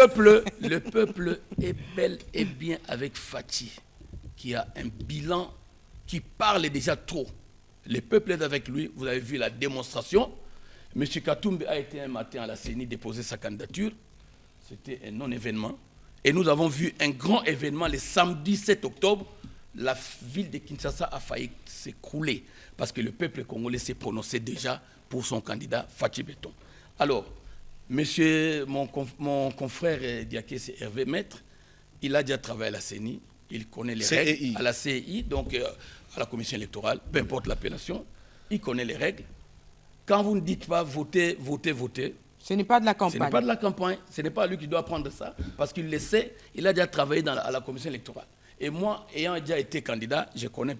Le peuple est bel et bien avec Fatih, qui a un bilan qui parle déjà trop. Le peuple est avec lui. Vous avez vu la démonstration. M. Katumbi a été un matin à la CENI déposer sa candidature. C'était un non-événement. Et nous avons vu un grand événement le samedi 7 octobre. La ville de Kinshasa a failli s'écrouler parce que le peuple congolais s'est prononcé déjà pour son candidat Fatih Béton. Alors, mon confrère Diaké, c'est Hervé Maître. Il a déjà travaillé à la CENI. Il connaît les règles à la CEI, donc à la commission électorale, peu importe l'appellation. Il connaît les règles. Quand vous ne dites pas votez, votez, votez. Ce n'est pas de la campagne. Ce n'est pas de la campagne. Ce n'est pas lui qui doit prendre ça parce qu'il le sait. Il a déjà travaillé à la commission électorale. Et moi, ayant déjà été candidat, je connais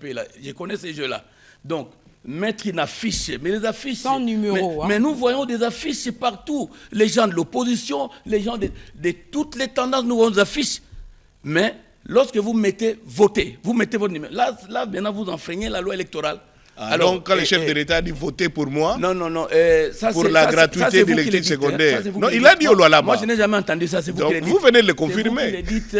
ces jeux-là. Donc, mettre une affiche, mais les affiches... Sans numéro. Mais nous voyons des affiches partout. Les gens de l'opposition, les gens de toutes les tendances, nous voyons des affiches. Mais lorsque vous mettez voter, vous mettez votre numéro. Là maintenant, vous enfreignez la loi électorale. Alors, donc, quand le chef de l'État dit voter pour moi, non, ça, pour la gratuité de l'électricité secondaire. Non, il a dit au loi là-bas. Moi, je n'ai jamais entendu ça. C'est vous qui le dites. Vous venez de le confirmer. Vous qui le dites.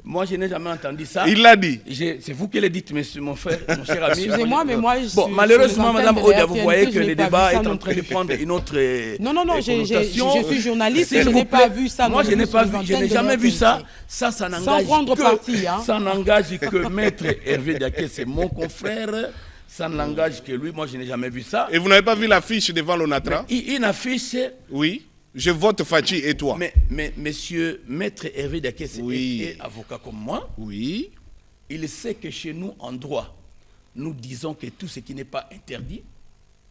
Moi, je n'ai jamais entendu ça. Il l'a dit. C'est vous qui le dites, monsieur, mon frère, mon cher ami. Excusez-moi, mais moi, je bon, malheureusement, Madame Odia, vous voyez que le débat est en train de prendre une autre Non, je suis journaliste et je n'ai pas vu ça. Moi, je n'ai pas vu, je n'ai jamais vu ça. Ça n'engage que Maître Hervé Diaké, c'est mon confrère. Ça ne l'engage que lui. Moi, je n'ai jamais vu ça. Et vous n'avez pas vu l'affiche devant l'ONATRA? Une affiche. Oui. Je vote Fatih et toi. Mais monsieur, Maître Hervé Diaké, est avocat comme moi. Oui. Il sait que chez nous, en droit, nous disons que tout ce qui n'est pas interdit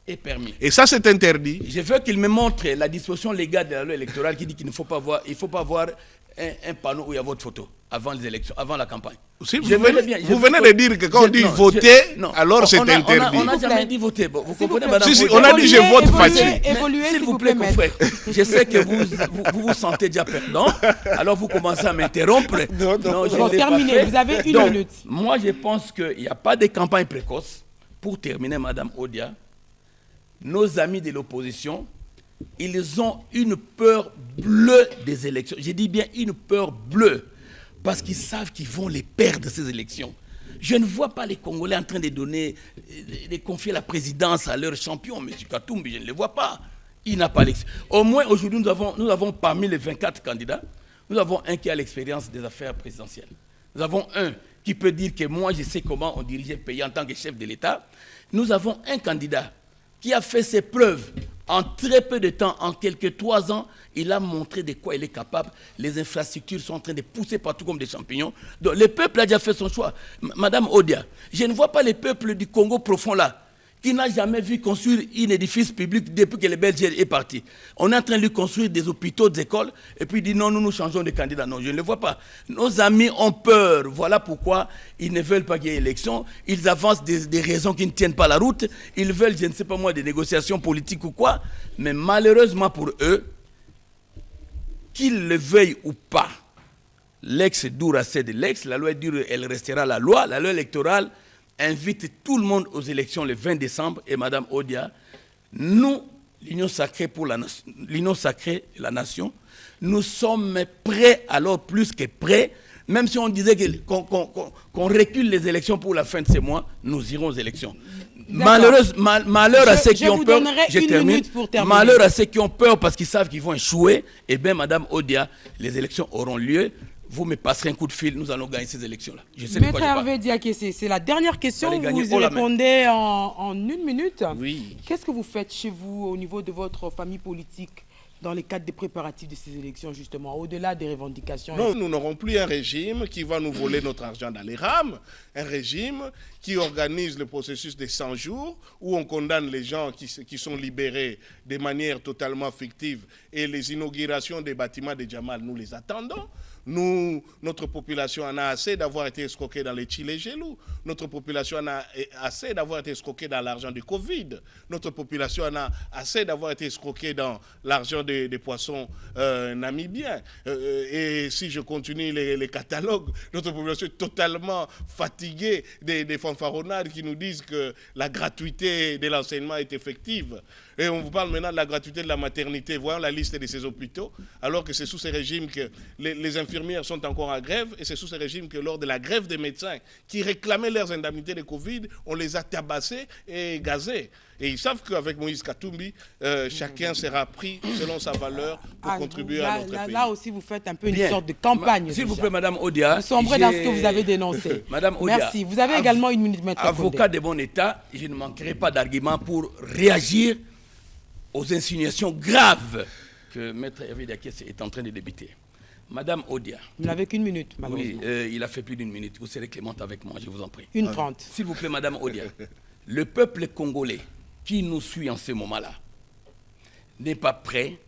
est permis. Et ça, c'est interdit. Je veux qu'il me montre la disposition légale de la loi électorale qui dit qu'il ne faut pas avoir, un panneau où il y a votre photo avant les élections, avant la campagne. Si vous venez de dire que quand on dit voter, alors c'est interdit. On n'a jamais dit voter. Bon, vous comprenez, madame? Si, on a dit je vote Fatih. S'il vous plaît, confrère. Je sais que vous vous sentez déjà perdant. Alors vous commencez à m'interrompre. Non, je vais terminer. Vous avez une minute. Moi, je pense qu'il n'y a pas de campagne précoce. Pour terminer, madame Odia, nos amis de l'opposition, ils ont une peur bleue des élections. Je dis bien une peur bleue. Parce qu'ils savent qu'ils vont les perdre, ces élections. Je ne vois pas les Congolais en train de confier la présidence à leur champion, M. Katumbi. Je ne le vois pas. Il n'a pas l'expérience. Au moins, aujourd'hui, nous avons parmi les 24 candidats, nous avons un qui a l'expérience des affaires présidentielles. Nous avons un qui peut dire que moi, je sais comment on dirige un pays en tant que chef de l'État. Nous avons un candidat qui a fait ses preuves en très peu de temps, en quelques 3 ans. Il a montré de quoi il est capable. Les infrastructures sont en train de pousser partout comme des champignons. Donc le peuple a déjà fait son choix. Madame Odia, je ne vois pas les peuples du Congo profond là, qui n'a jamais vu construire un édifice public depuis que le Belge est parti. On est en train de lui construire des hôpitaux, des écoles, et puis il dit non, nous changeons de candidat. Non, je ne le vois pas. Nos amis ont peur. Voilà pourquoi ils ne veulent pas qu'il y ait élection. Ils avancent des raisons qui ne tiennent pas la route. Ils veulent, je ne sais pas moi, des négociations politiques ou quoi. Mais malheureusement pour eux, qu'ils le veuillent ou pas, l'ex dure assez de l'ex, la loi est dure, elle restera la loi. La loi électorale invite tout le monde aux élections le 20 décembre. Et Mme Odia, nous, l'Union sacrée pour l'Union sacrée et la nation, nous sommes prêts, alors plus que prêts. Même si on disait qu'on recule les élections pour la fin de ces mois, nous irons aux élections. Malheur à ceux qui ont peur. Je termine. Malheur à ceux qui ont peur parce qu'ils savent qu'ils vont échouer. Eh bien, Mme Odia, les élections auront lieu. Vous me passerez un coup de fil, nous allons gagner ces élections-là. Maître Hervé Diakessé, c'est la dernière question. Vous y répondez en 1 minute. Oui. Qu'est-ce que vous faites chez vous au niveau de votre famille politique dans le cadre des préparatifs de ces élections, justement, au-delà des revendications? Non, nous n'aurons plus un régime qui va nous voler notre argent dans les rames, un régime qui organise le processus des 100 jours, où on condamne les gens qui sont libérés de manière totalement fictive, et les inaugurations des bâtiments de Djamal, nous les attendons. Nous, notre population en a assez d'avoir été escroquée dans les Chile Gelou. Notre population en a assez d'avoir été escroquée dans l'argent du Covid. Notre population en a assez d'avoir été escroquée dans l'argent des poissons namibiens. Et si je continue les catalogues, notre population est totalement fatiguée des fanfaronnades qui nous disent que la gratuité de l'enseignement est effective. Et on vous parle maintenant de la gratuité de la maternité. Voyons la liste de ces hôpitaux, alors que c'est sous ces régimes que les infirmières sont encore en grève, et c'est sous ces régimes que lors de la grève des médecins qui réclamaient leurs indemnités de Covid, on les a tabassés et gazés. Et ils savent qu'avec Moïse Katumbi, chacun sera pris selon sa valeur pour contribuer à notre pays. Là aussi, vous faites un peu une sorte de campagne. S'il vous plaît, Mme Odia. Vous sombrez dans ce que vous avez dénoncé. Madame Odia, merci. Vous avez également 1 minute, Maître Avocat de bon État, je ne manquerai pas d'arguments pour réagir aux insinuations graves que Maître Hervé Diakessé est en train de débiter. Madame Odia. Vous n'avez qu'1 minute, malheureusement. Oui, il a fait plus d'1 minute. Vous serez clémente avec moi, je vous en prie. 1:30. S'il vous plaît, Madame Odia. Le peuple congolais qui nous suit en ce moment-là n'est pas prêt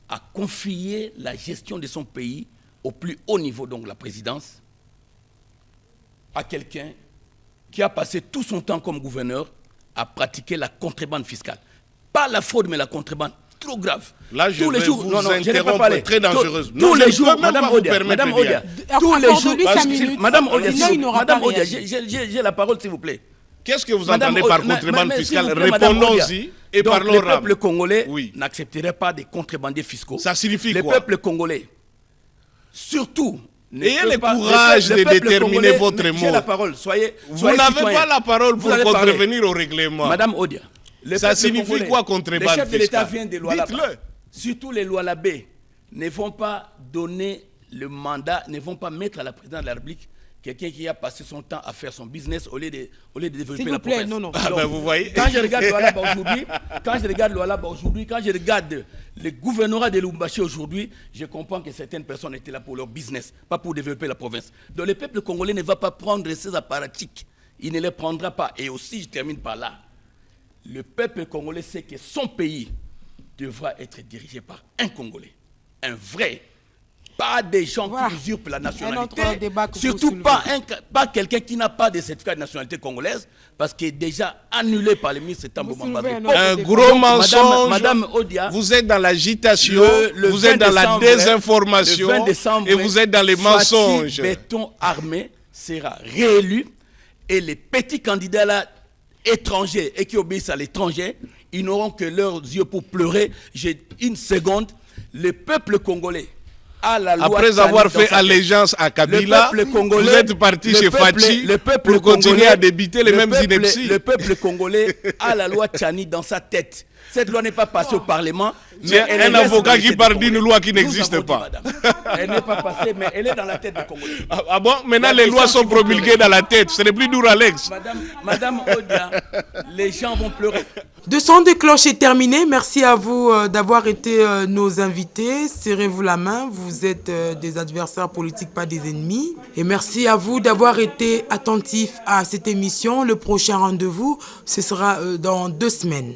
à confier la gestion de son pays au plus haut niveau, donc la présidence, à quelqu'un qui a passé tout son temps comme gouverneur à pratiquer la contrebande fiscale. Pas la fraude, mais la contrebande. Trop grave. Là, je tous les vais jours, vous non, interrompre très dangereusement. Tous les jours, Madame Odia, tous les jours, Madame Odia, j'ai la parole, s'il vous plaît. Qu'est-ce que vous entendez par contrebande fiscale? Répondons-y et parlons rapidement. Le peuple congolais n'accepterait pas des contrebandiers fiscaux. Ça signifie quoi? Le peuple congolais, surtout... Ayez le courage de déterminer votre mot. J'ai la parole, soyez vous n'avez pas la parole pour contrevenir au règlement. Madame Odia. Ça signifie quoi contrebande fiscale? Les chefs de l'État viennent des lois là-bas. Dites-le. Surtout les lois Labé ne vont pas donner le mandat, ne vont pas mettre à la présidente de la République quelqu'un qui a passé son temps à faire son business au lieu de développer la province. Non, non. Ah, ben vous voyez. Quand je regarde Lualaba aujourd'hui, quand je regarde le gouvernorat de Lubumbashi aujourd'hui, je comprends que certaines personnes étaient là pour leur business, pas pour développer la province. Donc le peuple congolais ne va pas prendre ces apparatchiks. Il ne les prendra pas. Et aussi, je termine par là, le peuple congolais sait que son pays devra être dirigé par un Congolais, un vrai, pas des gens qui usurpent la nationalité, surtout pas quelqu'un qui n'a pas de certificat de nationalité congolaise, parce qu'il est déjà annulé par le ministre Tambo Mambadé. Un gros mensonge. Madame Odia, vous êtes dans l'agitation, vous êtes dans la désinformation, et vous êtes dans les mensonges. Béton Armé sera réélu, et les petits candidats là, étrangers et qui obéissent à l'étranger, ils n'auront que leurs yeux pour pleurer. J'ai 1 seconde. Le peuple congolais a la loi. Après avoir fait allégeance à Kabila, vous êtes parti chez Fachi pour continuer à débiter les mêmes inepties. Le peuple congolais a la loi Tchani dans sa tête. Cette loi n'est pas passée au Parlement. C'est un avocat qui parle d'une loi qui n'existe pas. Elle n'est pas passée, mais elle est dans la tête des Congolais. Ah bon? Maintenant, les lois sont promulguées dans la tête. Ce n'est plus dur, Alex. Madame Odia, les gens vont pleurer. De son de cloche est terminé. Merci à vous d'avoir été nos invités. Serrez-vous la main. Vous êtes des adversaires politiques, pas des ennemis. Et merci à vous d'avoir été attentifs à cette émission. Le prochain rendez-vous, ce sera dans 2 semaines.